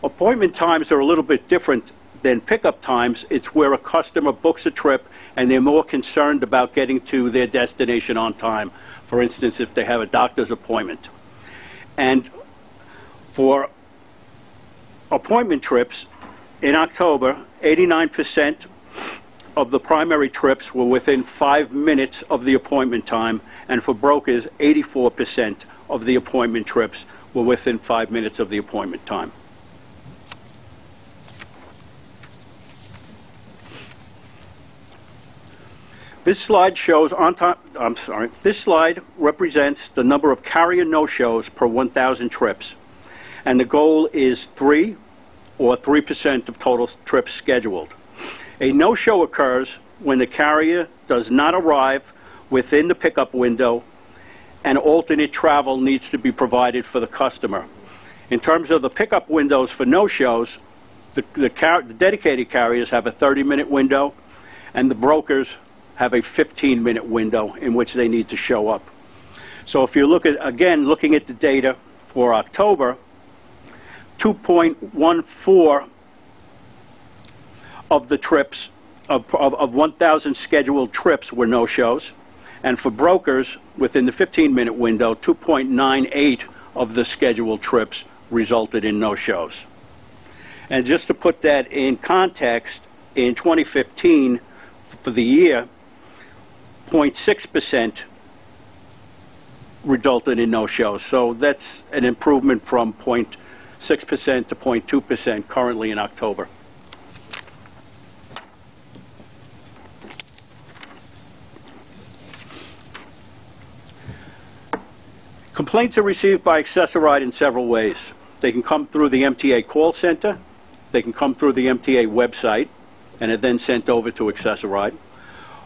Appointment times are a little bit different than pickup times. It's where a customer books a trip and they're more concerned about getting to their destination on time. For instance, if they have a doctor's appointment. And for appointment trips, in October, 89% of the primary trips were within 5 minutes of the appointment time, and for brokers, 84% of the appointment trips were within 5 minutes of the appointment time. This slide shows this slide represents the number of carrier no-shows per 1,000 trips, and the goal is 3 or 3% of total trips scheduled. A no-show occurs when the carrier does not arrive within the pickup window and alternate travel needs to be provided for the customer. In terms of the pickup windows for no-shows, the dedicated carriers have a 30-minute window and the brokers have a 15-minute window in which they need to show up. So if you look at, again, looking at the data for October, 2.14 of the trips, of 1,000 scheduled trips were no-shows. And for brokers, within the 15-minute window, 2.98 of the scheduled trips resulted in no-shows. And just to put that in context, in 2015, for the year, 0.6% resulted in no-shows. So that's an improvement from 0.6% to 0.2% currently in October. Complaints are received by Access-a-Ride in several ways. They can come through the MTA call center, they can come through the MTA website, and are then sent over to Access-a-Ride,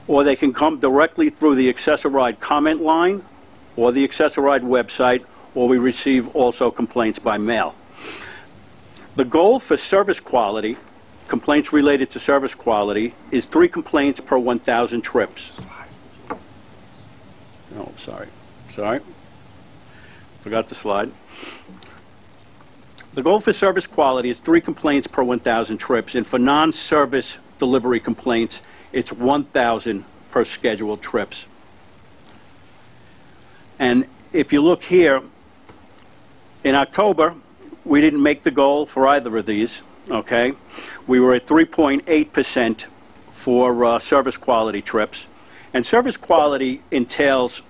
or they can come directly through the Access-a-Ride comment line, or the Access-a-Ride website, or we receive also complaints by mail. The goal for service quality, complaints related to service quality, is 3 complaints per 1,000 trips. Oh, sorry. Forgot the slide. The goal for service quality is 3 complaints per 1,000 trips, and for non-service delivery complaints, it's 1,000 per scheduled trips. And if you look here, in October, we didn't make the goal for either of these, okay? We were at 3.8% for service quality trips. And service quality entails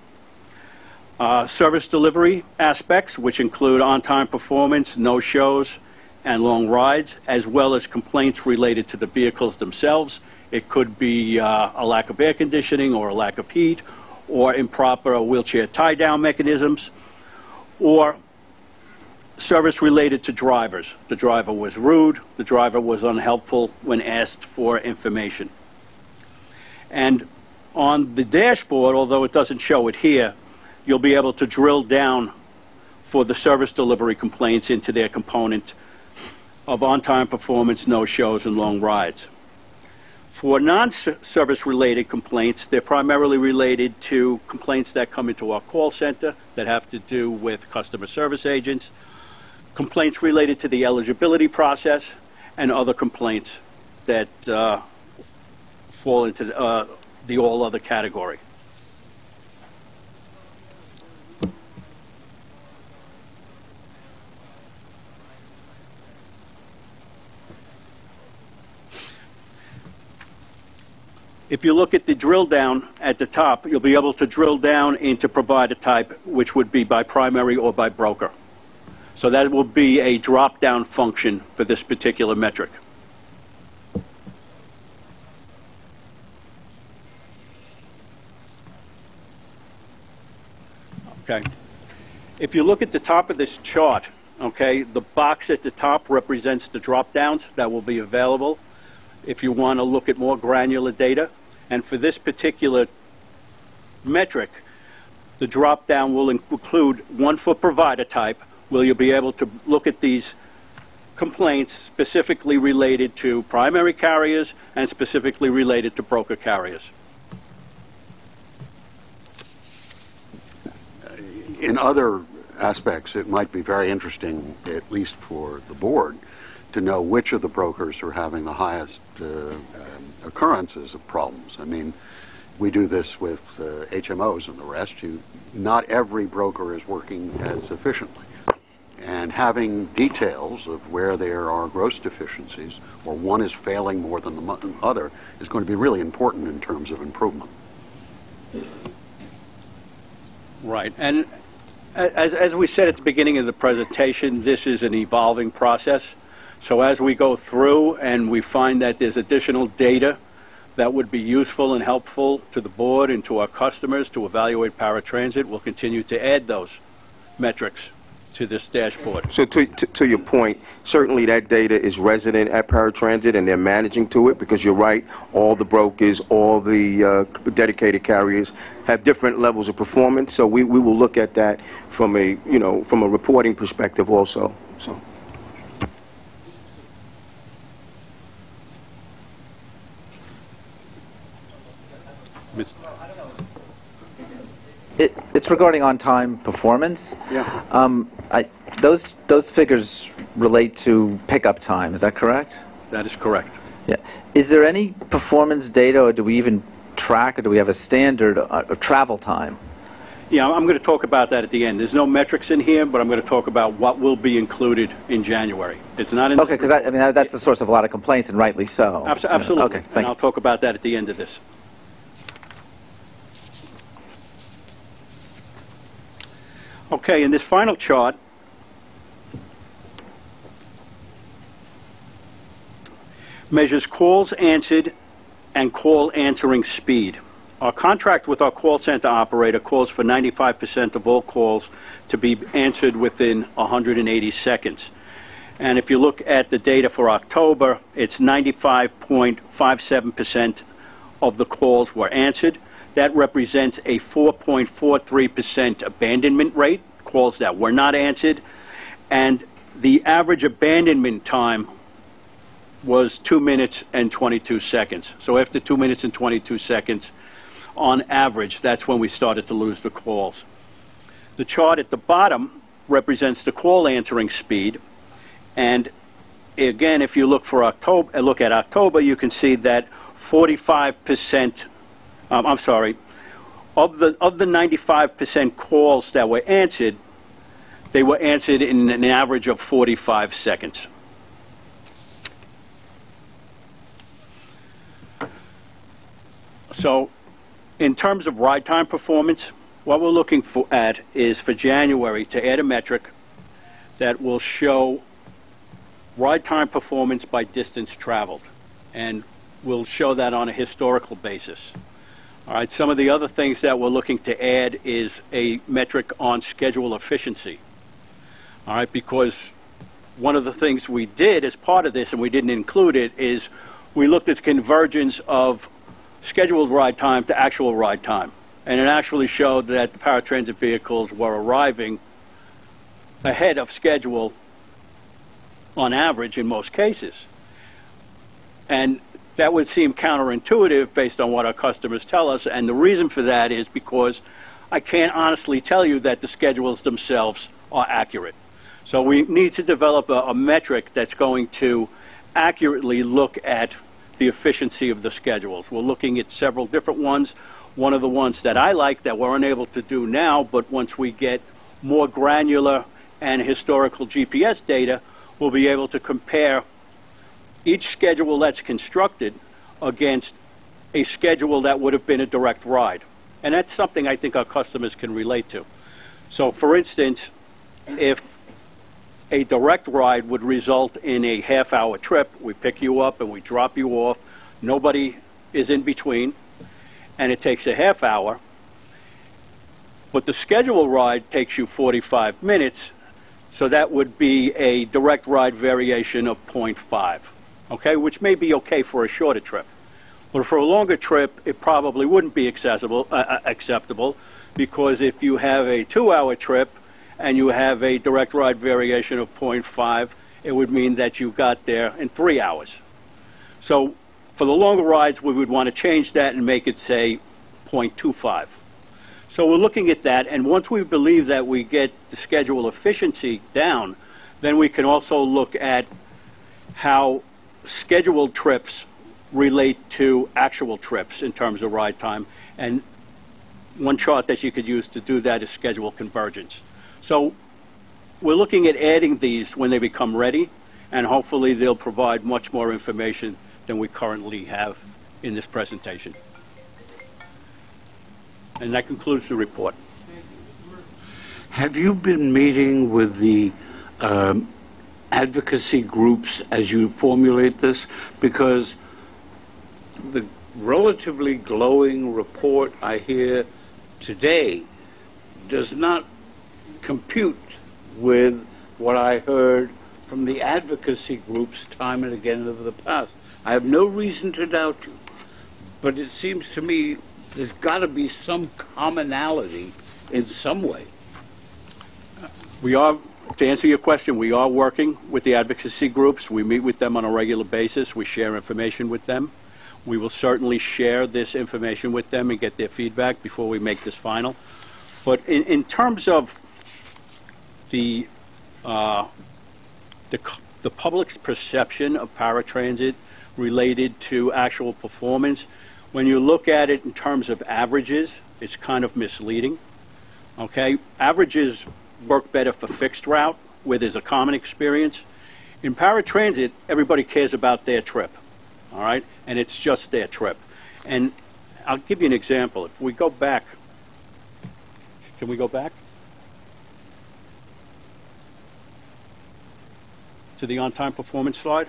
service delivery aspects, which include on-time performance, no-shows, and long rides, as well as complaints related to the vehicles themselves. It could be a lack of air conditioning or a lack of heat, or improper wheelchair tie-down mechanisms, or service related to drivers. The driver was rude, the driver was unhelpful when asked for information. And on the dashboard, although it doesn't show it here, you'll be able to drill down for the service delivery complaints into their component of on-time performance, no-shows, and long rides. For non-service related complaints, they're primarily related to complaints that come into our call center that have to do with customer service agents, complaints related to the eligibility process, and other complaints that fall into the all other category. If you look at the drill down at the top, you'll be able to drill down into provider type, which would be by primary or by broker. So that will be a drop-down function for this particular metric. Okay. If you look at the top of this chart, okay, the box at the top represents the drop-downs that will be available if you want to look at more granular data. And for this particular metric, the drop-down will include one for provider type, where you'll be able to look at these complaints specifically related to primary carriers and specifically related to broker carriers. In other aspects, it might be very interesting, at least for the board, to know which of the brokers are having the highest occurrences of problems. I mean, we do this with HMOs and the rest. Not every broker is working as efficiently. And having details of where there are gross deficiencies, or one is failing more than the other, is going to be really important in terms of improvement. Right. And as we said at the beginning of the presentation, this is an evolving process. So as we go through and we find that there's additional data that would be useful and helpful to the board and to our customers to evaluate paratransit, we'll continue to add those metrics to this dashboard. So to your point, certainly that data is resident at paratransit and they're managing to it, because you're right, all the brokers, all the dedicated carriers have different levels of performance. So we will look at that from a, from a reporting perspective also. So. It's regarding on-time performance. Yeah. Those figures relate to pickup time. Is that correct? That is correct. Yeah. Is there any performance data, or do we even track, or do we have a standard of travel time? Yeah, I'm going to talk about that at the end. There's no metrics in here, but I'm going to talk about what will be included in January. It's not in. Okay, because I mean that's a source of a lot of complaints, and rightly so. Absolutely. Okay, and I'll talk about that at the end of this. Okay, in this final chart, measures calls answered and call answering speed. Our contract with our call center operator calls for 95% of all calls to be answered within 180 seconds. And if you look at the data for October, it's 95.57% of the calls were answered. That represents a 4.43% abandonment rate, calls that were not answered. And the average abandonment time was 2 minutes and 22 seconds. So after 2 minutes and 22 seconds, on average, that's when we started to lose the calls. The chart at the bottom represents the call answering speed. And again, if you look for October, look at October, you can see that 45%, of the 95% calls that were answered, they were answered in an average of 45 seconds. So, in terms of ride time performance, what we're looking at is for January to add a metric that will show ride time performance by distance traveled, and we'll show that on a historical basis. All right, some of the other things that we're looking to add is a metric on schedule efficiency. All right, because one of the things we did as part of this, and we didn't include it, is we looked at the convergence of scheduled ride time to actual ride time. And it actually showed that the paratransit vehicles were arriving ahead of schedule on average in most cases. And that would seem counterintuitive based on what our customers tell us. And the reason for that is because I can't honestly tell you that the schedules themselves are accurate. So we need to develop a metric that's going to accurately look at the efficiency of the schedules. We're looking at several different ones. One of the ones that I like that we're unable to do now, but once we get more granular and historical GPS data, we'll be able to compare each schedule that's constructed against a schedule that would have been a direct ride. And that's something I think our customers can relate to. So for instance, if a direct ride would result in a half-hour trip, we pick you up and we drop you off, nobody is in between, and it takes a half hour, but the scheduled ride takes you 45 minutes, so that would be a direct ride variation of 0.5, okay, which may be okay for a shorter trip. But for a longer trip, it probably wouldn't be acceptable, because if you have a 2-hour trip and you have a direct ride variation of 0.5, it would mean that you got there in 3 hours. So for the longer rides, we would want to change that and make it, say, 0.25. So we're looking at that, and once we believe that we get the schedule efficiency down, then we can also look at how scheduled trips relate to actual trips in terms of ride time. And one chart that you could use to do that is schedule convergence. So we're looking at adding these when they become ready, and hopefully they'll provide much more information than we currently have in this presentation. And that concludes the report. Have you been meeting with the advocacy groups as you formulate this? Because the relatively glowing report I hear today does not compute with what I heard from the advocacy groups time and again over the past. I have no reason to doubt you, but it seems to me there's got to be some commonality in some way. We are, to answer your question, we are working with the advocacy groups. We meet with them on a regular basis. We share information with them. We will certainly share this information with them and get their feedback before we make this final. But in terms of the public's perception of paratransit related to actual performance, when you look at it in terms of averages, it's kind of misleading. Okay? Averages work better for fixed route, where there's a common experience. In paratransit, everybody cares about their trip, all right? And it's just their trip. And I'll give you an example. If we go back, can we go back to the on-time performance slide?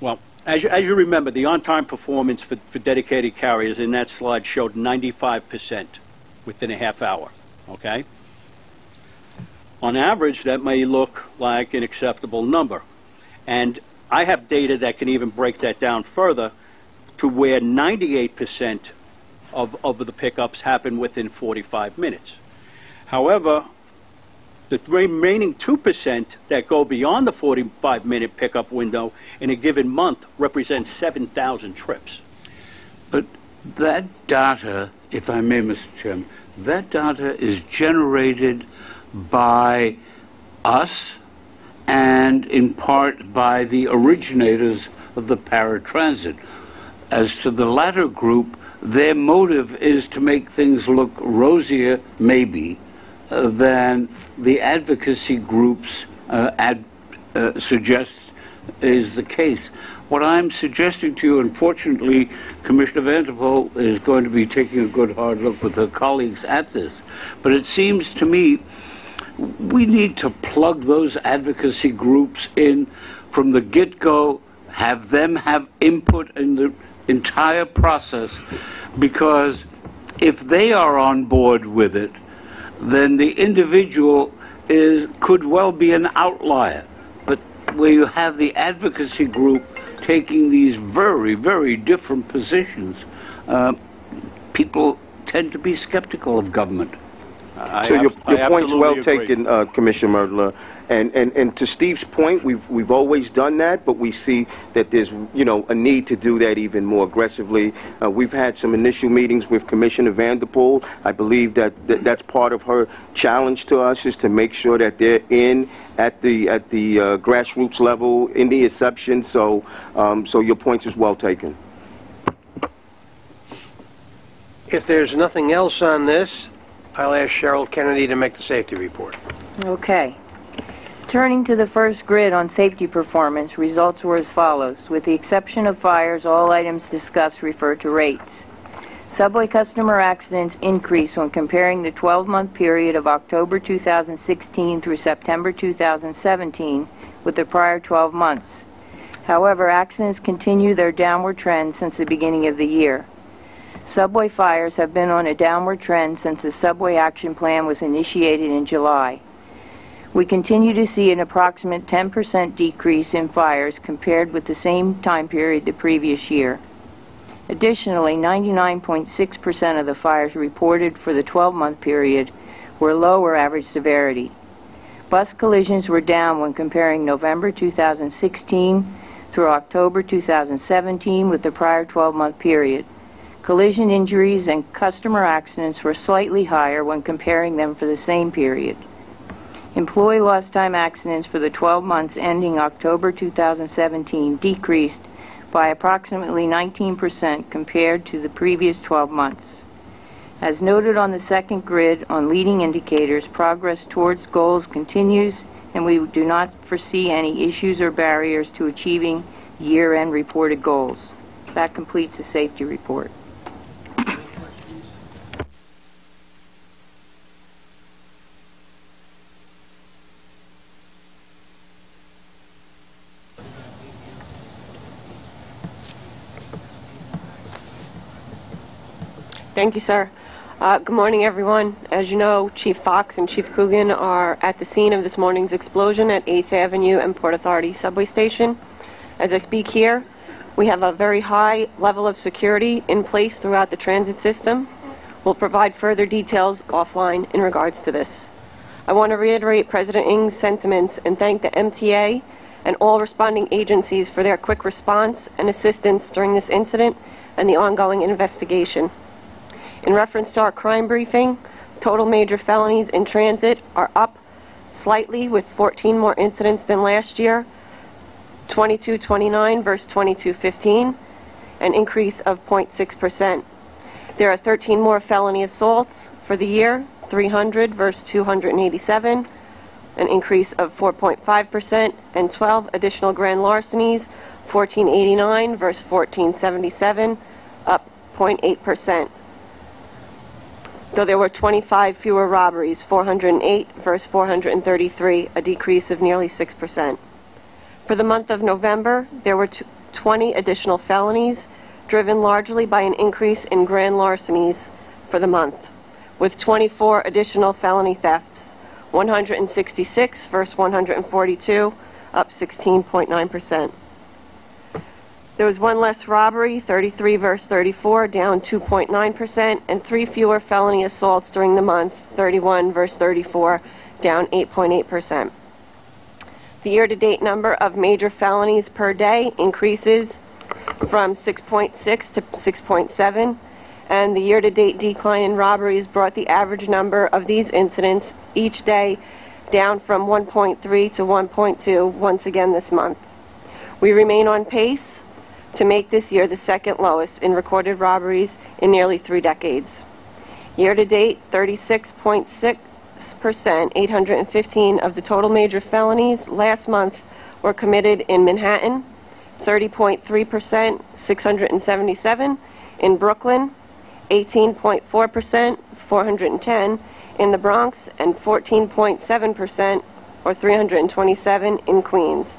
Well, as you remember, the on-time performance for dedicated carriers in that slide showed 95% within a half hour, okay? On average, that may look like an acceptable number. And I have data that can even break that down further to where 98% of the pickups happen within 45 minutes. However, the remaining 2% that go beyond the 45-minute pickup window in a given month represents 7,000 trips. But that data, if I may, Mr. Chairman, that data is generated by us and in part by the originators of the paratransit. As to the latter group, their motive is to make things look rosier, maybe, than the advocacy groups suggest is the case. What I'm suggesting to you, unfortunately, Commissioner Vanderpool is going to be taking a good hard look with her colleagues at this, but it seems to me we need to plug those advocacy groups in from the get-go, have them have input in the entire process, because if they are on board with it, then the individual could well be an outlier. But where you have the advocacy group taking these very, very different positions, people tend to be skeptical of government. So your point's well taken, Commissioner Merdler. And to Steve's point, we've always done that, but we see that there's a need to do that even more aggressively. We've had some initial meetings with Commissioner Vanderpool. I believe that's part of her challenge to us, is to make sure that they're in at the grassroots level in the exception. So your point is well taken. If there's nothing else on this, I'll ask Cheryl Kennedy to make the safety report. Okay. Turning to the first grid on safety performance, results were as follows. With the exception of fires, all items discussed refer to rates. Subway customer accidents increased when comparing the 12-month period of October 2016 through September 2017 with the prior 12 months. However, accidents continue their downward trend since the beginning of the year. Subway fires have been on a downward trend since the Subway Action Plan was initiated in July. We continue to see an approximate 10% decrease in fires compared with the same time period the previous year. Additionally, 99.6% of the fires reported for the 12-month period were lower average severity. Bus collisions were down when comparing November 2016 through October 2017 with the prior 12-month period. Collision injuries and customer accidents were slightly higher when comparing them for the same period. Employee lost time accidents for the 12 months ending October 2017 decreased by approximately 19% compared to the previous 12 months. As noted on the second grid on leading indicators, progress towards goals continues, and we do not foresee any issues or barriers to achieving year-end reported goals. That completes the safety report. Thank you, sir. Good morning, everyone. As you know, Chief Fox and Chief Coogan are at the scene of this morning's explosion at 8th Avenue and Port Authority subway station. As I speak here, we have a very high level of security in place throughout the transit system. We'll provide further details offline in regards to this. I want to reiterate President Ng's sentiments and thank the MTA and all responding agencies for their quick response and assistance during this incident and the ongoing investigation. In reference to our crime briefing, total major felonies in transit are up slightly with 14 more incidents than last year. 2229 versus 2215, an increase of 0.6%. There are 13 more felony assaults for the year, 300 versus 287, an increase of 4.5%, and 12 additional grand larcenies, 1489 versus 1477, up 0.8%. Though there were 25 fewer robberies, 408 versus 433, a decrease of nearly 6%. For the month of November, there were 20 additional felonies, driven largely by an increase in grand larcenies for the month, with 24 additional felony thefts, 166 versus 142, up 16.9%. There was one less robbery, 33 versus 34, down 2.9%, and 3 fewer felony assaults during the month, 31 versus 34, down 8.8%. The year-to-date number of major felonies per day increases from 6.6 to 6.7, and the year-to-date decline in robberies brought the average number of these incidents each day down from 1.3 to 1.2 once again this month. We remain on pace to make this year the second lowest in recorded robberies in nearly 3 decades. Year-to-date, 36.6%, 815 of the total major felonies last month were committed in Manhattan, 30.3%, 677 in Brooklyn, 18.4%, 410 in the Bronx, and 14.7%, or 327 in Queens.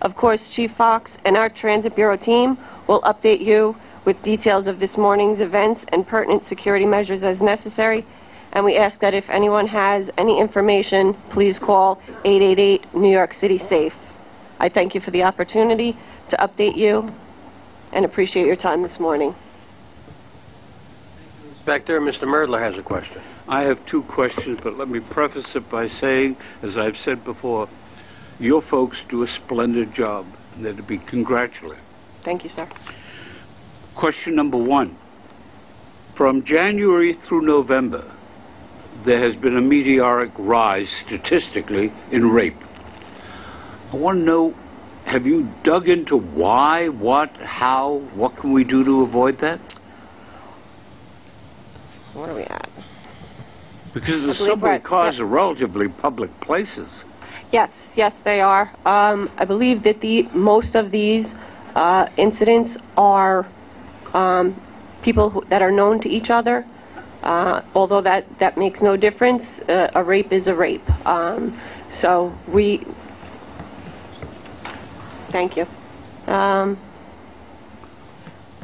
Of course, Chief Fox and our Transit Bureau team will update you with details of this morning's events and pertinent security measures as necessary, and we ask that if anyone has any information, please call 888 New York City SAFE. I thank you for the opportunity to update you and appreciate your time this morning. Inspector, Mr. Merdler has a question. I have 2 questions, but let me preface it by saying, as I've said before, your folks do a splendid job, and they're to be congratulated. Thank you, sir. Question number 1. From January through November, there has been a meteoric rise statistically in rape. I want to know, have you dug into why, what, how, what can we do to avoid that? What are we at? Because the subway cars are relatively public places. Yes, yes, they are. I believe that most of these incidents are people that are known to each other. Although that makes no difference, a rape is a rape. So we. Thank you.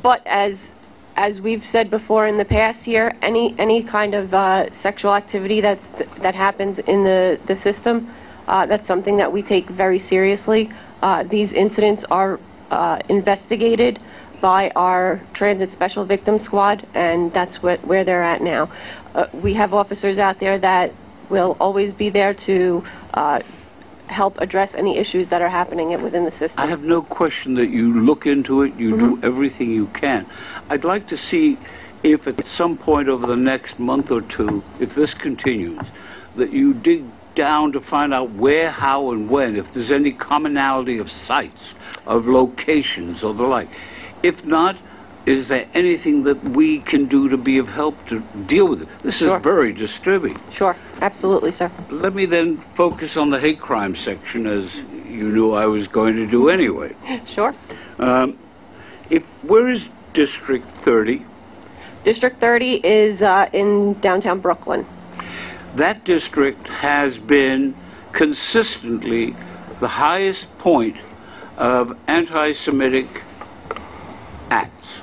But as we've said before in the past here, any kind of sexual activity that happens in the system, that's something that we take very seriously. These incidents are investigated by our Transit Special Victims Squad, and that's where they're at now. We have officers out there that will always be there to help address any issues that are happening within the system. I have no question that you look into it, you do everything you can. I'd like to see if at some point over the next month or 2, if this continues, that you dig down to find out where, how, and when, if there's any commonality of sites, of locations, or the like. If not, is there anything that we can do to be of help to deal with it? This is very disturbing. Sure, absolutely, sir. Let me then focus on the hate crime section, as you knew I was going to do anyway. Sure. Where is District 30? District 30 is in downtown Brooklyn. That district has been consistently the highest point of anti-Semitic acts.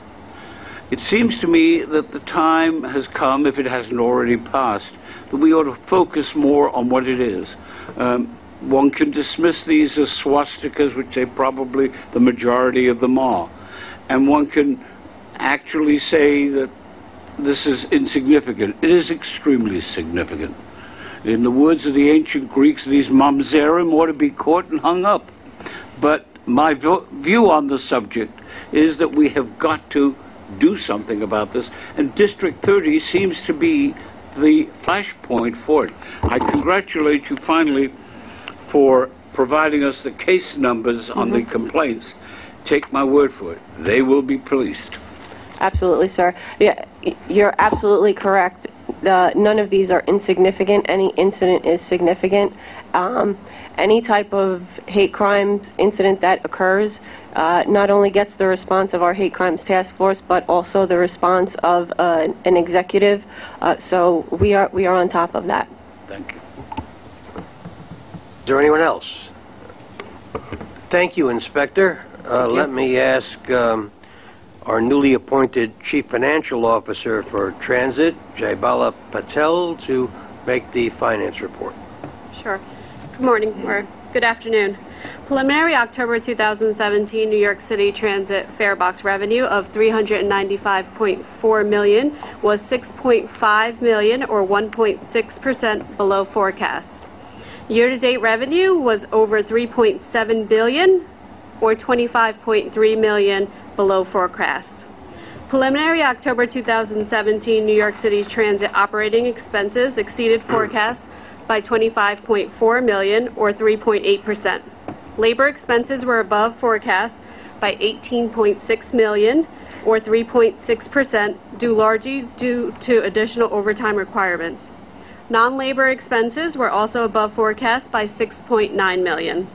It seems to me that the time has come, if it hasn't already passed, that we ought to focus more on what it is. One can dismiss these as swastikas, which they probably, the majority of them are. And one can actually say that this is insignificant. It is extremely significant. In the words of the ancient Greeks, these mamzerim ought to be caught and hung up. But my view on the subject is that we have got to do something about this, and District 30 seems to be the flashpoint for it. I congratulate you finally for providing us the case numbers on the complaints. Take my word for it. They will be policed. Absolutely, sir. Yeah, you're absolutely correct. None of these are insignificant. Any incident is significant. Any type of hate crimes incident that occurs not only gets the response of our hate crimes task force, but also the response of an executive. So we are on top of that. Thank you. Is there anyone else? Thank you, Inspector. Let me ask our newly appointed Chief Financial Officer for Transit, Jaybala Patel, to make the finance report. Sure. Good morning, or good afternoon. Preliminary October 2017 New York City Transit fare box revenue of $395.4 million was $6.5 million, or 1.6% below forecast. Year-to-date revenue was over $3.7 billion, or $25.3 million below forecast. Preliminary October 2017 New York City Transit operating expenses exceeded forecasts by $25.4 million, or 3.8%. Labor expenses were above forecast by $18.6 million, or 3.6%, largely due to additional overtime requirements. Non-labor expenses were also above forecast by $6.9 million.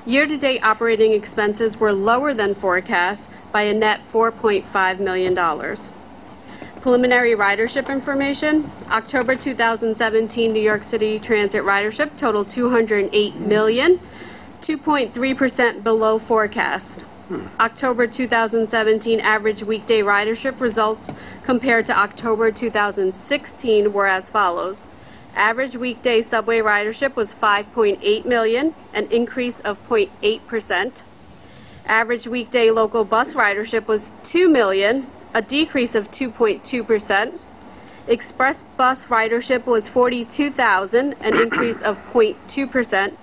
Year-to-date operating expenses were lower than forecast by a net $4.5 million. Preliminary ridership information. October 2017 New York City Transit ridership totaled 208 million, 2.3% below forecast. October 2017 average weekday ridership results compared to October 2016 were as follows. Average weekday subway ridership was 5.8 million, an increase of 0.8%. Average weekday local bus ridership was 2 million, a decrease of 2.2%. Express bus ridership was 42,000, an increase of 0.2%.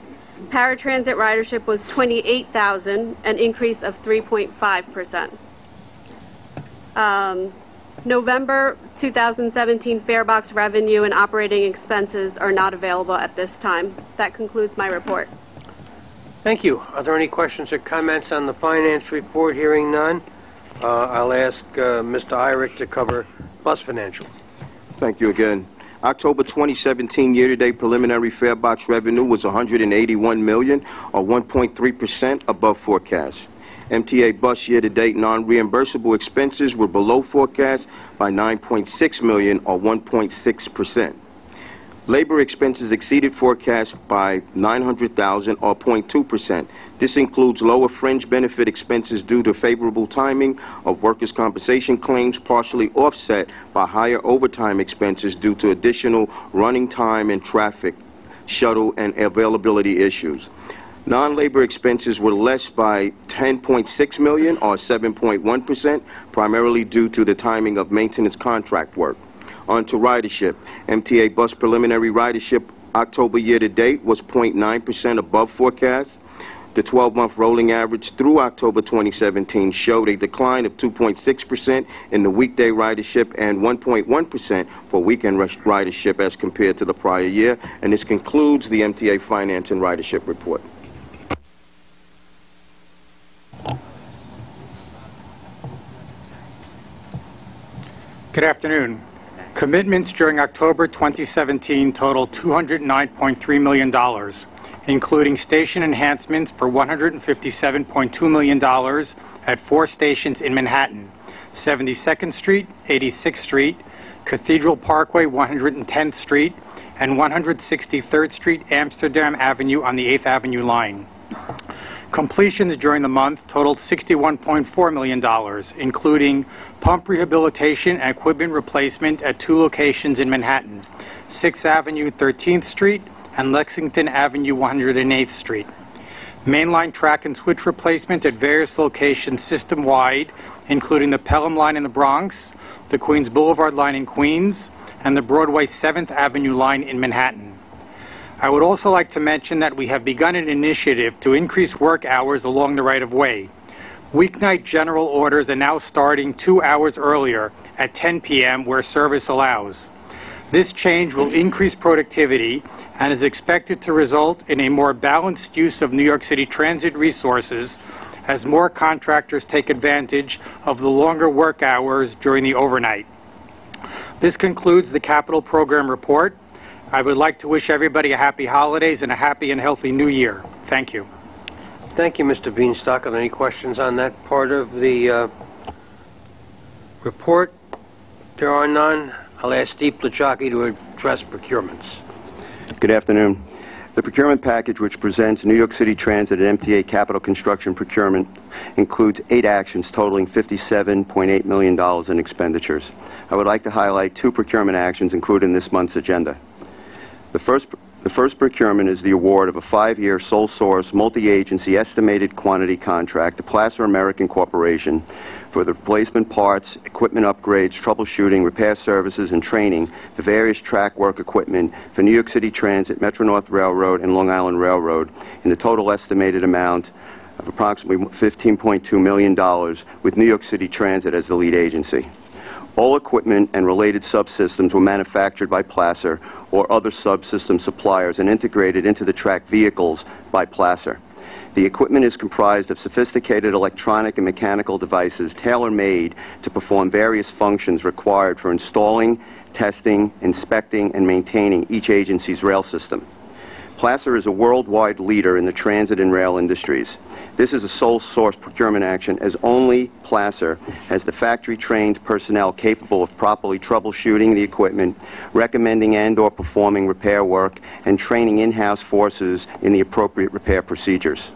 Paratransit ridership was 28,000, an increase of 3.5%. November 2017 fare box revenue and operating expenses are not available at this time. That concludes my report. Thank you. Are there any questions or comments on the finance report? Hearing none, I'll ask Mr. Irick to cover bus financial. Thank you again. October 2017 year-to-date preliminary fare box revenue was $181 million, or 1.3% above forecast. MTA bus year-to-date non-reimbursable expenses were below forecast by $9.6 million, or 1.6%. Labor expenses exceeded forecast by $900,000, or 0.2%. This includes lower fringe benefit expenses due to favorable timing of workers' compensation claims, partially offset by higher overtime expenses due to additional running time and traffic, shuttle, and availability issues. Non-labor expenses were less by $10.6 million, or 7.1%, primarily due to the timing of maintenance contract work. On to ridership. MTA bus preliminary ridership October year-to-date was 0.9% above forecast. The 12-month rolling average through October 2017 showed a decline of 2.6% in the weekday ridership and 1.1% for weekend ridership as compared to the prior year. And this concludes the MTA Finance and Ridership Report. Good afternoon. Commitments during October 2017 totaled $209.3 million, including station enhancements for $157.2 million at 4 stations in Manhattan: 72nd Street, 86th Street, Cathedral Parkway, 110th Street, and 163rd Street, Amsterdam Avenue on the 8th Avenue line. Completions during the month totaled $61.4 million, including pump rehabilitation and equipment replacement at 2 locations in Manhattan: 6th Avenue, 13th Street, and Lexington Avenue, 108th Street. Mainline track and switch replacement at various locations system-wide, including the Pelham line in the Bronx, the Queens Boulevard line in Queens, and the Broadway 7th Avenue line in Manhattan. I would also like to mention that we have begun an initiative to increase work hours along the right-of-way. Weeknight general orders are now starting 2 hours earlier at 10 p.m. where service allows. This change will increase productivity and is expected to result in a more balanced use of New York City Transit resources as more contractors take advantage of the longer work hours during the overnight. This concludes the capital program report. I would like to wish everybody a happy holidays and a happy and healthy new year. Thank you. Thank you, Mr. Beanstalk. Are there any questions on that part of the report? There are none. I'll ask Steve Plachocki to address procurements. Good afternoon. The procurement package, which presents New York City Transit and MTA capital construction procurement, includes 8 actions totaling $57.8 million in expenditures. I would like to highlight 2 procurement actions included in this month's agenda. The first procurement is the award of a 5-year sole source multi-agency estimated quantity contract to Placer American Corporation for the replacement parts, equipment upgrades, troubleshooting, repair services, and training for various track work equipment for New York City Transit, Metro-North Railroad, and Long Island Railroad in the total estimated amount of approximately $15.2 million with New York City Transit as the lead agency. All equipment and related subsystems were manufactured by Placer or other subsystem suppliers and integrated into the track vehicles by Placer. The equipment is comprised of sophisticated electronic and mechanical devices tailor-made to perform various functions required for installing, testing, inspecting, and maintaining each agency's rail system. Placer is a worldwide leader in the transit and rail industries. This is a sole source procurement action as only Placer has the factory-trained personnel capable of properly troubleshooting the equipment, recommending and/or performing repair work, and training in-house forces in the appropriate repair procedures.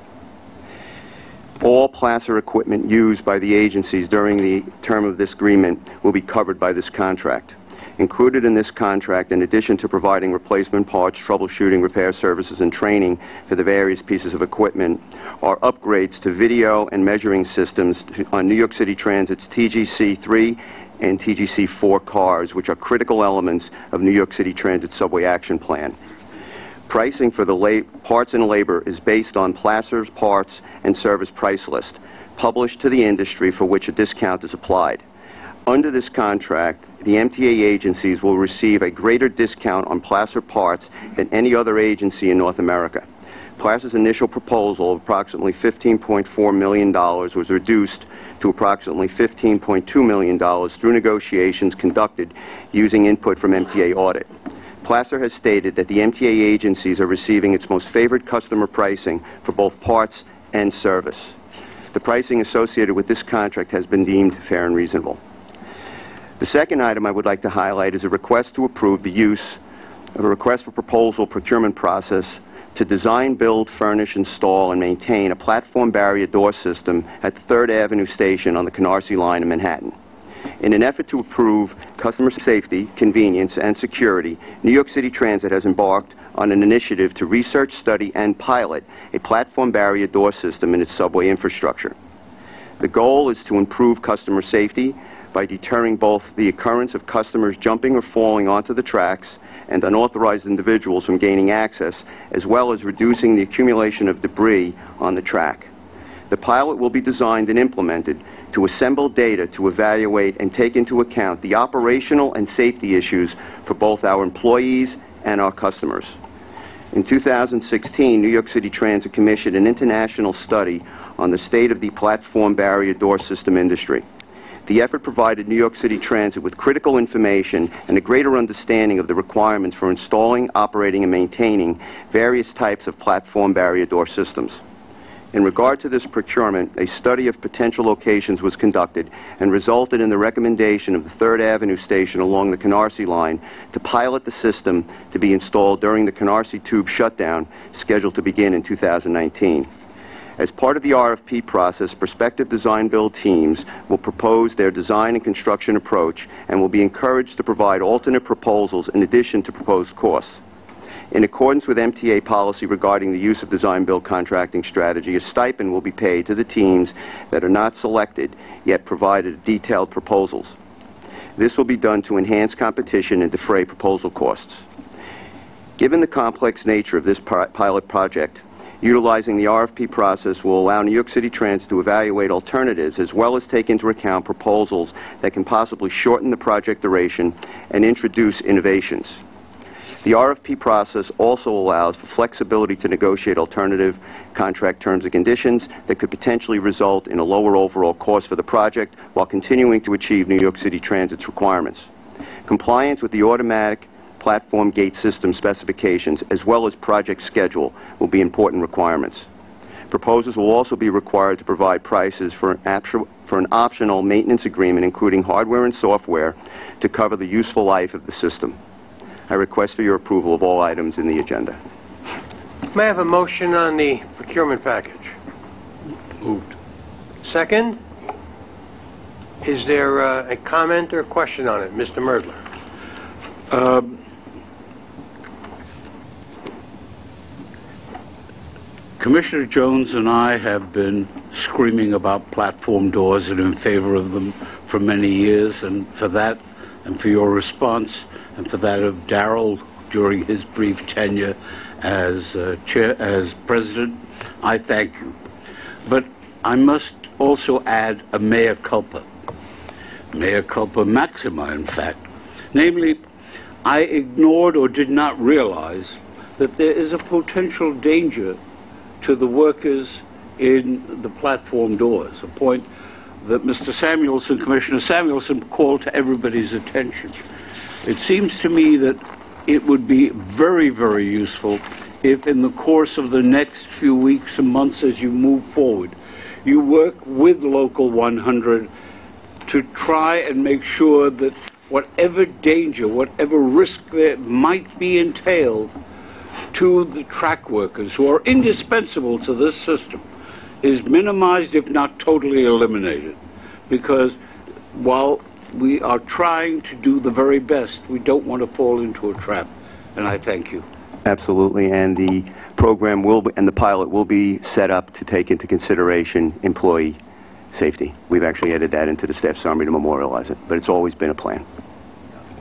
All Placer equipment used by the agencies during the term of this agreement will be covered by this contract. Included in this contract, in addition to providing replacement parts, troubleshooting, repair services, and training for the various pieces of equipment, are upgrades to video and measuring systems on New York City Transit's TGC-3 and TGC-4 cars, which are critical elements of New York City Transit Subway Action Plan. Pricing for the parts and labor is based on Placer's parts and service price list, published to the industry for which a discount is applied. Under this contract, the MTA agencies will receive a greater discount on Placer parts than any other agency in North America. Placer's initial proposal of approximately $15.4 million was reduced to approximately $15.2 million through negotiations conducted using input from MTA Audit. Placer has stated that the MTA agencies are receiving its most favored customer pricing for both parts and service. The pricing associated with this contract has been deemed fair and reasonable. The second item I would like to highlight is a request to approve the use of a request for proposal procurement process to design, build, furnish, install, and maintain a platform barrier door system at the 3rd Avenue station on the Canarsie Line in Manhattan. In an effort to improve customer safety, convenience, and security, New York City Transit has embarked on an initiative to research, study, and pilot a platform barrier door system in its subway infrastructure. The goal is to improve customer safety by deterring both the occurrence of customers jumping or falling onto the tracks and unauthorized individuals from gaining access, as well as reducing the accumulation of debris on the track. The pilot will be designed and implemented to assemble data to evaluate and take into account the operational and safety issues for both our employees and our customers. In 2016, New York City Transit commissioned an international study on the state of the platform barrier door system industry. The effort provided New York City Transit with critical information and a greater understanding of the requirements for installing, operating, and maintaining various types of platform barrier door systems. In regard to this procurement, a study of potential locations was conducted and resulted in the recommendation of the 3rd Avenue station along the Canarsie Line to pilot the system to be installed during the Canarsie Tube shutdown scheduled to begin in 2019. As part of the RFP process, prospective design-build teams will propose their design and construction approach and will be encouraged to provide alternate proposals in addition to proposed costs. In accordance with MTA policy regarding the use of design-build contracting strategy, a stipend will be paid to the teams that are not selected yet provided detailed proposals. This will be done to enhance competition and defray proposal costs. Given the complex nature of this pilot project, Utilizing the RFP process will allow New York City Transit to evaluate alternatives as well as take into account proposals that can possibly shorten the project duration and introduce innovations. The RFP process also allows for flexibility to negotiate alternative contract terms and conditions that could potentially result in a lower overall cost for the project while continuing to achieve New York City Transit's requirements. Compliance with the automatic platform gate system specifications as well as project schedule will be important requirements. Proposers will also be required to provide prices for an optional maintenance agreement including hardware and software to cover the useful life of the system. I request for your approval of all items in the agenda. May I have a motion on the procurement package? Moved. Second? Is there a comment or a question on it? Mr. Merdler. Commissioner Jones and I have been screaming about platform doors and in favor of them for many years, and for that, and for your response, and for that of Darrell during his brief tenure as president, I thank you. But I must also add a mea culpa maxima, in fact. Namely, I ignored or did not realize that there is a potential danger to the workers in the platform doors, a point that Mr. Samuelson, Commissioner Samuelson, called to everybody's attention. It seems to me that it would be very, very useful if in the course of the next few weeks and months as you move forward, you work with Local 100 to try and make sure that whatever danger, whatever risk there might be entailed to the track workers who are indispensable to this system is minimized, if not totally eliminated. Because while we are trying to do the very best, we don't want to fall into a trap. And I thank you. Absolutely, and the program will be, and the pilot will be set up to take into consideration employee safety. We've actually added that into the staff summary to memorialize it, but it's always been a plan.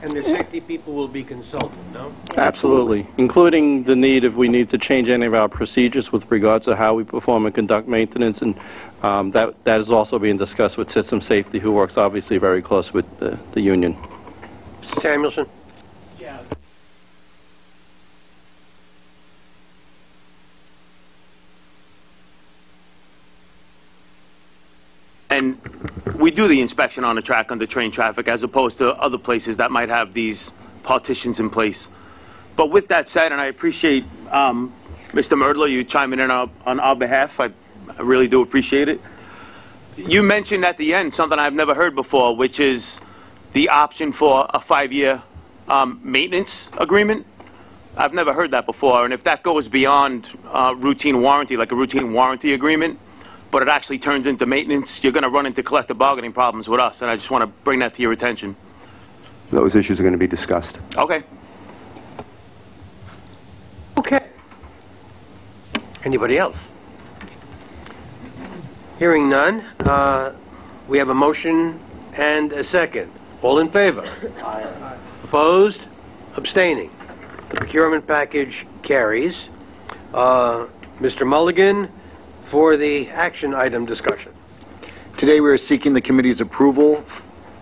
And the safety people will be consulted, no? Absolutely, including the need if we need to change any of our procedures with regards to how we perform and conduct maintenance, and that is also being discussed with System Safety, who works obviously very close with the union. Mr. Samuelson? Yeah. And we do the inspection on the track under train traffic as opposed to other places that might have these partitions in place. But with that said, and I appreciate Mr. Merdler, you chiming in on our behalf. I really do appreciate it. You mentioned at the end something I've never heard before, which is the option for a 5-year maintenance agreement. I've never heard that before, and if that goes beyond routine warranty, like a routine warranty agreement, but it actually turns into maintenance, you're going to run into collective bargaining problems with us, and I just want to bring that to your attention. Those issues are going to be discussed. Okay. Okay. Anybody else? Hearing none, we have a motion and a second. All in favor? Aye. Opposed? Abstaining. The procurement package carries. Mr. Mulligan, for the action item discussion. Today we are seeking the committee's approval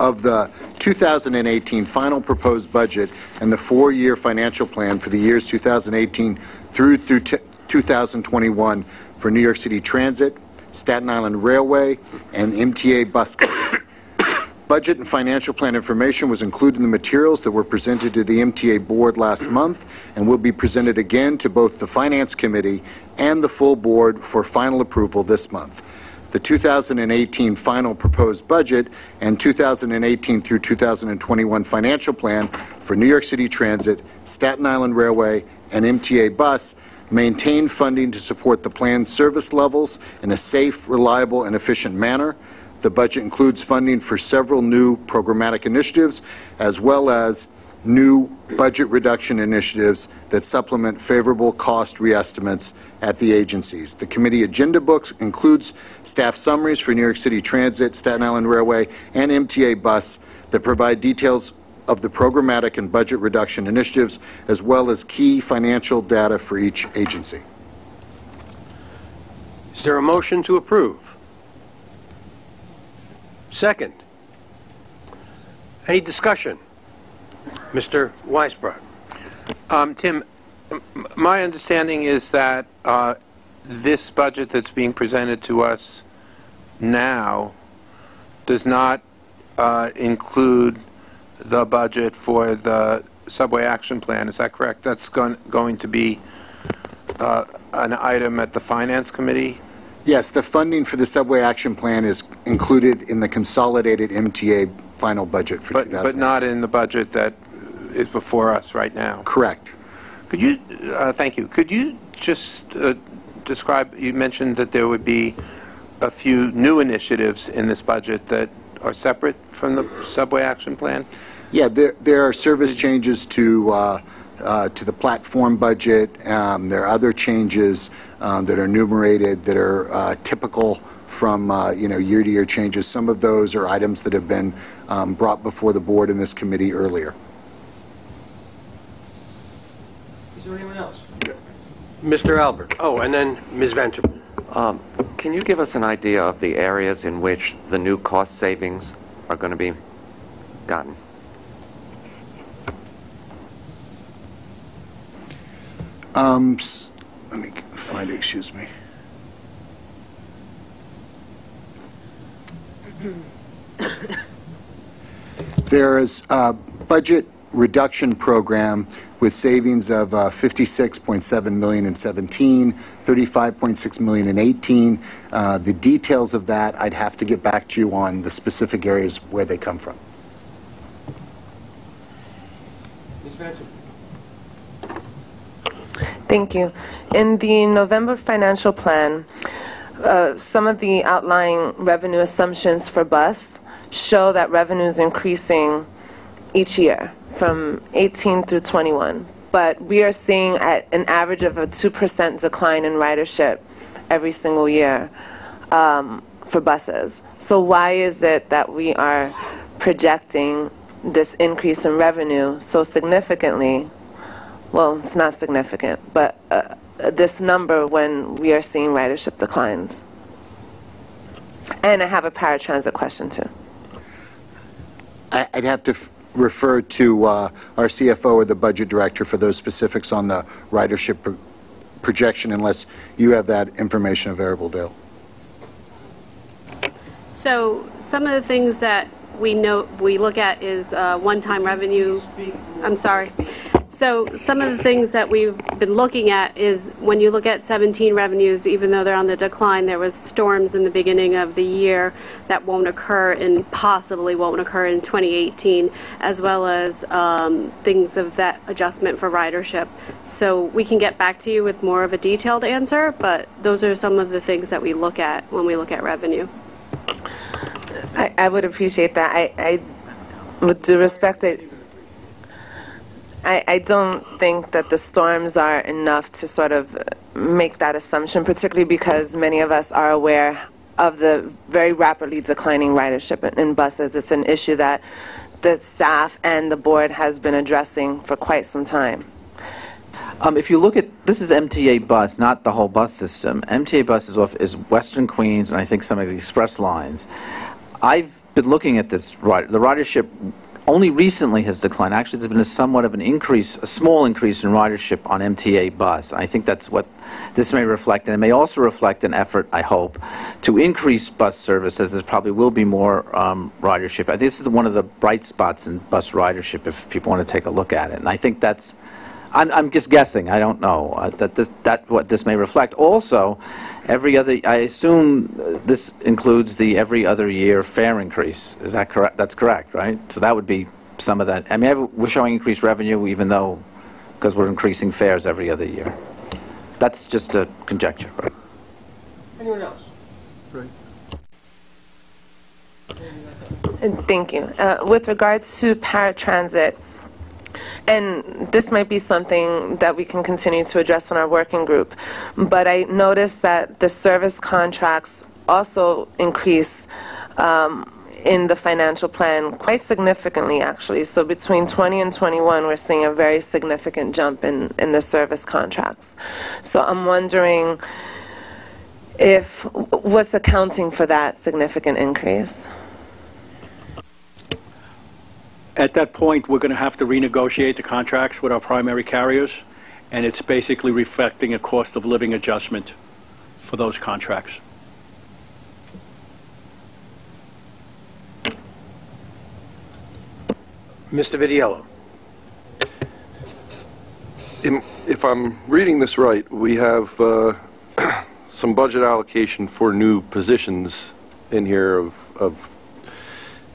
of the 2018 final proposed budget and the 4-year financial plan for the years 2018 through 2021 for New York City Transit, Staten Island Railway, and MTA Bus Company. Budget and financial plan information was included in the materials that were presented to the MTA Board last month and will be presented again to both the Finance Committee and the full Board for final approval this month. The 2018 final proposed budget and 2018 through 2021 financial plan for New York City Transit, Staten Island Railway, and MTA Bus maintain funding to support the planned service levels in a safe, reliable, and efficient manner. The budget includes funding for several new programmatic initiatives, as well as new budget reduction initiatives that supplement favorable cost re-estimates at the agencies. The committee agenda books includes staff summaries for New York City Transit, Staten Island Railway, and MTA Bus that provide details of the programmatic and budget reduction initiatives, as well as key financial data for each agency. Is there a motion to approve? Second. Any discussion? Mr. Weisbrot. Tim, my understanding is that this budget that's being presented to us now does not include the budget for the Subway Action Plan. Is that correct? That's going to be an item at the Finance Committee? Yes, the funding for the Subway Action Plan is included in the consolidated MTA final budget for 2018. But not in the budget that is before us right now? Correct. Could you, thank you, could you just describe, you mentioned that there would be a few new initiatives in this budget that are separate from the Subway Action Plan? Yeah, there are service changes to the platform budget. There are other changes that are enumerated that are typical from year-to-year changes. Some of those are items that have been brought before the board in this committee earlier. Is there anyone else? Mr. Albert. Oh, and then Ms. Venter. Can you give us an idea of the areas in which the new cost savings are going to be gotten? Let me find it, excuse me. There is a budget reduction program with savings of $56.7 million in 17, $35.6 million in 18. The details of that, I'd have to get back to you on the specific areas where they come from. Ms. Venter. Thank you. In the November financial plan, some of the outlying revenue assumptions for bus show that revenue is increasing each year from 18 through 21. But we are seeing at an average of a 2% decline in ridership every single year for buses. So why is it that we are projecting this increase in revenue so significantly? Well, it's not significant, but this number when we are seeing ridership declines. And I have a paratransit question too. I'd have to refer to our CFO or the budget director for those specifics on the ridership projection, unless you have that information available, Dale. So some of the things that we look at is one-time revenue. I'm sorry. So some of the things that we've been looking at is when you look at 17 revenues, even though they're on the decline, there was storms in the beginning of the year that won't occur and possibly won't occur in 2018, as well as things of that adjustment for ridership. So we can get back to you with more of a detailed answer, but those are some of the things that we look at when we look at revenue. I would appreciate that. I with due respect, I don't think that the storms are enough to sort of make that assumption, particularly because many of us are aware of the very rapidly declining ridership in buses. It's an issue that the staff and the board has been addressing for quite some time. If you look at, this is MTA bus, not the whole bus system. MTA bus is Western Queens and I think some of the express lines. I've been looking at this, the ridership only recently has declined. Actually, there's been a somewhat of an increase, a small increase in ridership on MTA bus. I think that's what this may reflect, and it may also reflect an effort, I hope, to increase bus service, as there probably will be more ridership. I think this is one of the bright spots in bus ridership if people want to take a look at it. And I think that's, I'm just guessing, I don't know, that what this may reflect. Also, every other, I assume this includes the every other year fare increase. Is that correct? That's correct, right? So that would be some of that. I mean, we're showing increased revenue even though, because we're increasing fares every other year. That's just a conjecture, right? Anyone else? Right. Thank you. With regards to paratransit, and this might be something that we can continue to address in our working group, but I noticed that the service contracts also increase in the financial plan quite significantly, actually. So between 20 and 21, we're seeing a very significant jump in the service contracts. So I'm wondering what's accounting for that significant increase? At that point, we're going to have to renegotiate the contracts with our primary carriers, and it's basically reflecting a cost of living adjustment for those contracts. Mr. Vidiello. If I'm reading this right, we have some budget allocation for new positions in here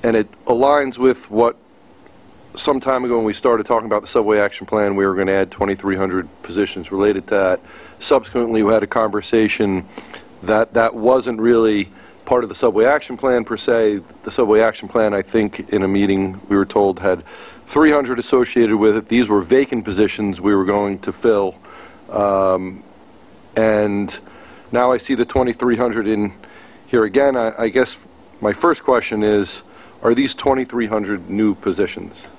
and it aligns with what some time ago when we started talking about the subway action plan, we were going to add 2,300 positions related to that. Subsequently, we had a conversation that wasn't really part of the subway action plan per se. The subway action plan, I think, in a meeting we were told had 300 associated with it. These were vacant positions we were going to fill. And now I see the 2,300 in here again. I guess my first question is, are these 2,300 new positions?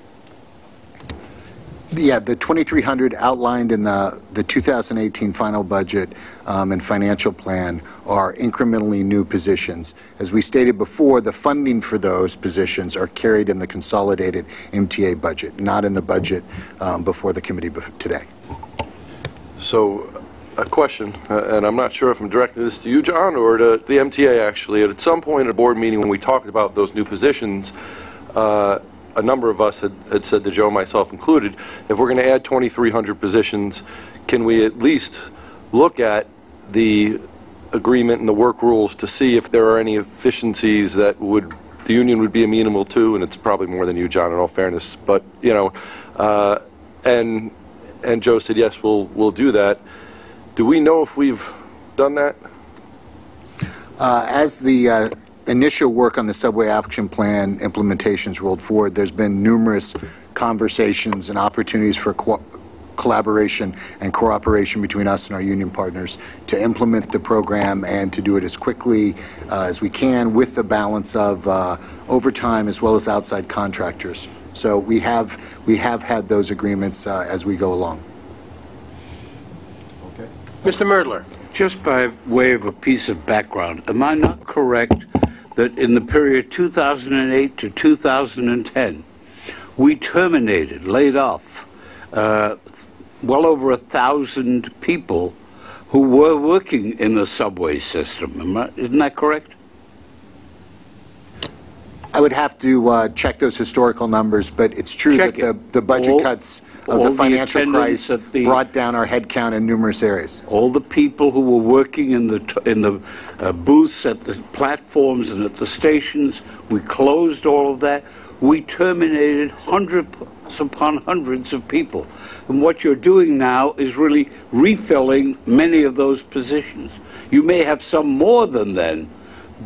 Yeah, the 2,300 outlined in the 2018 final budget and financial plan are incrementally new positions. As we stated before, the funding for those positions are carried in the consolidated MTA budget, not in the budget before the committee today. So, a question, and I'm not sure if I'm directing this to you, John, or to the MTA actually. At some point at a board meeting when we talked about those new positions, a number of us had said to Joe, myself included, if we're going to add 2,300 positions, can we at least look at the agreement and the work rules to see if there are any efficiencies that the union would be amenable to? And it's probably more than you, John, in all fairness. But, you know, and Joe said, yes, we'll do that. Do we know if we've done that? As the initial work on the subway action plan implementations rolled forward, there's been numerous conversations and opportunities for collaboration and cooperation between us and our union partners to implement the program and to do it as quickly as we can with the balance of overtime as well as outside contractors. So we have had those agreements as we go along. Okay. Mr. Merdler. Just by way of a piece of background, am I not correct that in the period 2008 to 2010, we terminated, laid off, well over 1,000 people who were working in the subway system? Isn't that correct? I would have to check those historical numbers, but it's true that the budget cuts of the financial crisis brought down our headcount in numerous areas. All the people who were working in the booths, at the platforms, and at the stations, we closed all of that. We terminated hundreds upon hundreds of people. And what you're doing now is really refilling many of those positions. You may have some more than then,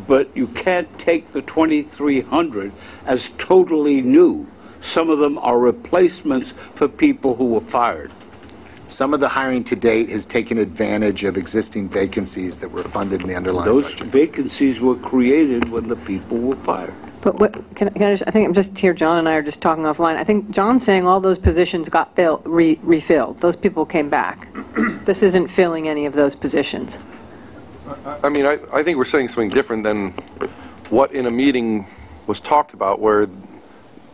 but you can't take the 2,300 as totally new. Some of them are replacements for people who were fired. Some of the hiring to date has taken advantage of existing vacancies that were funded in the underlying budget. Those vacancies were created when the people were fired. But what, can I just, I think I'm just here, John and I are just talking offline. I think John's saying all those positions got refilled. Those people came back. This isn't filling any of those positions. I mean, I think we're saying something different than what in a meeting was talked about, where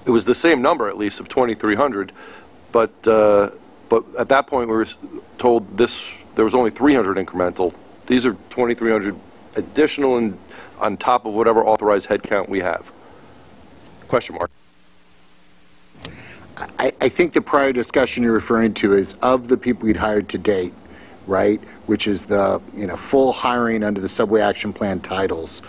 it was the same number, at least, of 2,300, but at that point we were told there was only 300 incremental. These are 2,300 additional and on top of whatever authorized headcount we have. Question mark. I think the prior discussion you're referring to is of the people we'd hired to date, right, which is the full hiring under the subway action plan titles.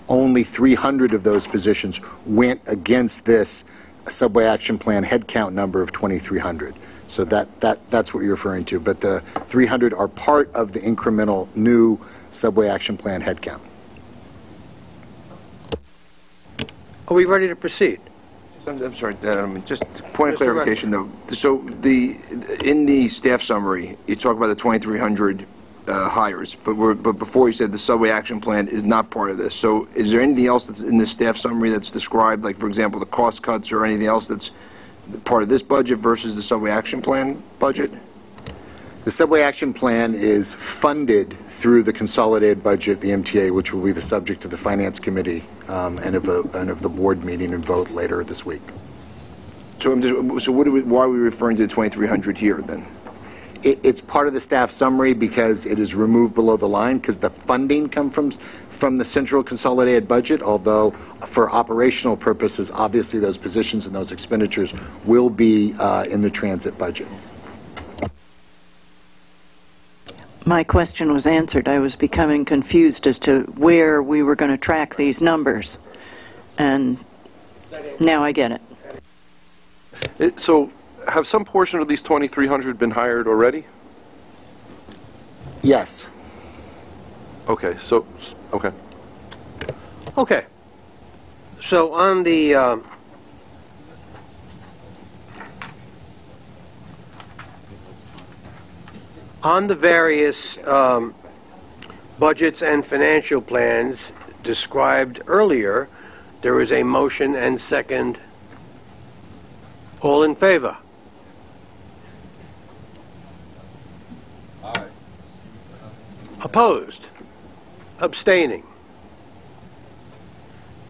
Only 300 of those positions went against this subway action plan headcount number of 2,300. So that's what you're referring to. But the 300 are part of the incremental new subway action plan headcount. Are we ready to proceed? I'm sorry, just a point of clarification though. So in the staff summary, you talk about the 2,300 hires, but before you said the subway action plan is not part of this. So is there anything else that's in the staff summary that's described, like for example the cost cuts or anything else that's part of this budget versus the subway action plan budget? The Subway Action Plan is funded through the consolidated budget, the MTA, which will be the subject of the Finance Committee and of the board meeting and vote later this week. So, why are we referring to the 2,300 here, then? It's part of the staff summary because it is removed below the line because the funding comes from the central consolidated budget, although for operational purposes, obviously those positions and those expenditures will be in the transit budget. My question was answered. I was becoming confused as to where we were going to track these numbers, and now I get it. So, have some portion of these 2,300 been hired already? Yes. Okay, so, okay. Okay. So on the various budgets and financial plans described earlier, there is a motion and second. All in favor? Aye. Opposed? Abstaining?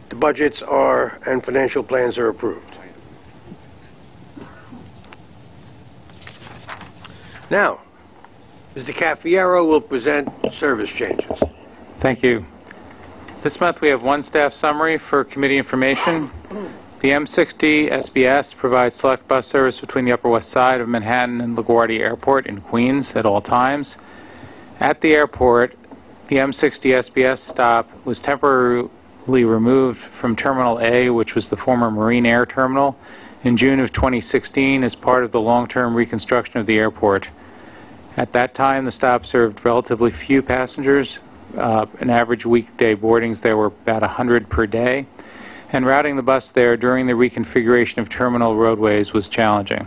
The budgets are and financial plans are approved. Now, Mr. Caffiero will present service changes. Thank you. This month we have one staff summary for committee information. The MCT SBS provides select bus service between the Upper West Side of Manhattan and LaGuardia Airport in Queens at all times. At the airport, the M60 SBS stop was temporarily removed from Terminal A, which was the former Marine Air Terminal, in June of 2016 as part of the long-term reconstruction of the airport. At that time, the stop served relatively few passengers. An average weekday boardings there were about 100 per day. And routing the bus there during the reconfiguration of terminal roadways was challenging.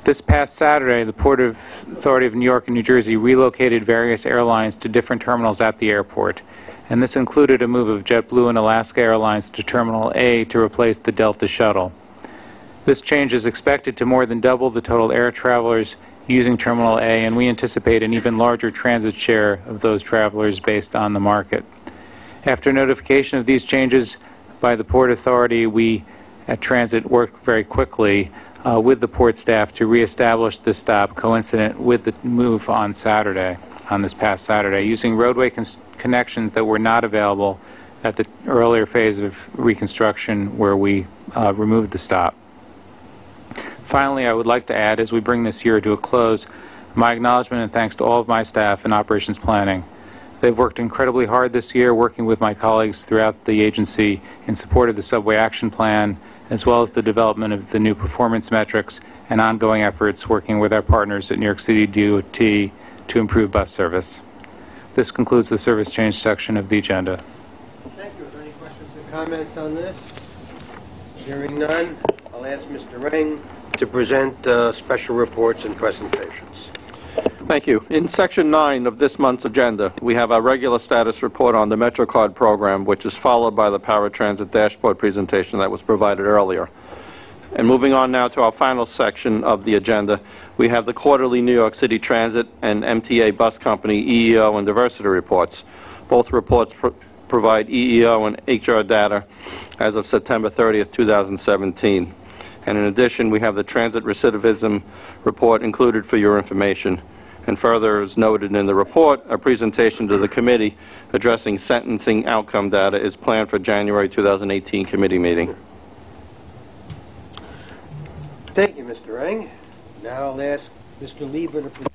This past Saturday, the Port Authority of New York and New Jersey relocated various airlines to different terminals at the airport, and this included a move of JetBlue and Alaska Airlines to Terminal A to replace the Delta shuttle. This change is expected to more than double the total air travelers using Terminal A, and we anticipate an even larger transit share of those travelers based on the market. After notification of these changes by the Port Authority, we at Transit worked very quickly with the port staff to reestablish this stop coincident with the move on this past Saturday, using roadway connections that were not available at the earlier phase of reconstruction where we removed the stop. Finally, I would like to add, as we bring this year to a close, my acknowledgement and thanks to all of my staff in operations planning. They've worked incredibly hard this year, working with my colleagues throughout the agency in support of the Subway Action Plan, as well as the development of the new performance metrics and ongoing efforts working with our partners at New York City DOT to improve bus service. This concludes the service change section of the agenda. Thank you. Are there any questions or comments on this? Hearing none, I'll ask Mr. Ring to present special reports and presentations. Thank you. In Section 9 of this month's agenda, we have our regular status report on the MetroCard program, which is followed by the paratransit dashboard presentation that was provided earlier. And moving on now to our final section of the agenda, we have the quarterly New York City Transit and MTA Bus Company EEO and diversity reports. Both reports provide EEO and HR data as of September 30th, 2017. And in addition, we have the transit recidivism report included for your information. And further, as noted in the report, a presentation to the committee addressing sentencing outcome data is planned for January 2018 committee meeting. Thank you, Mr. Ring. Now I'll ask Mr. Lieber to present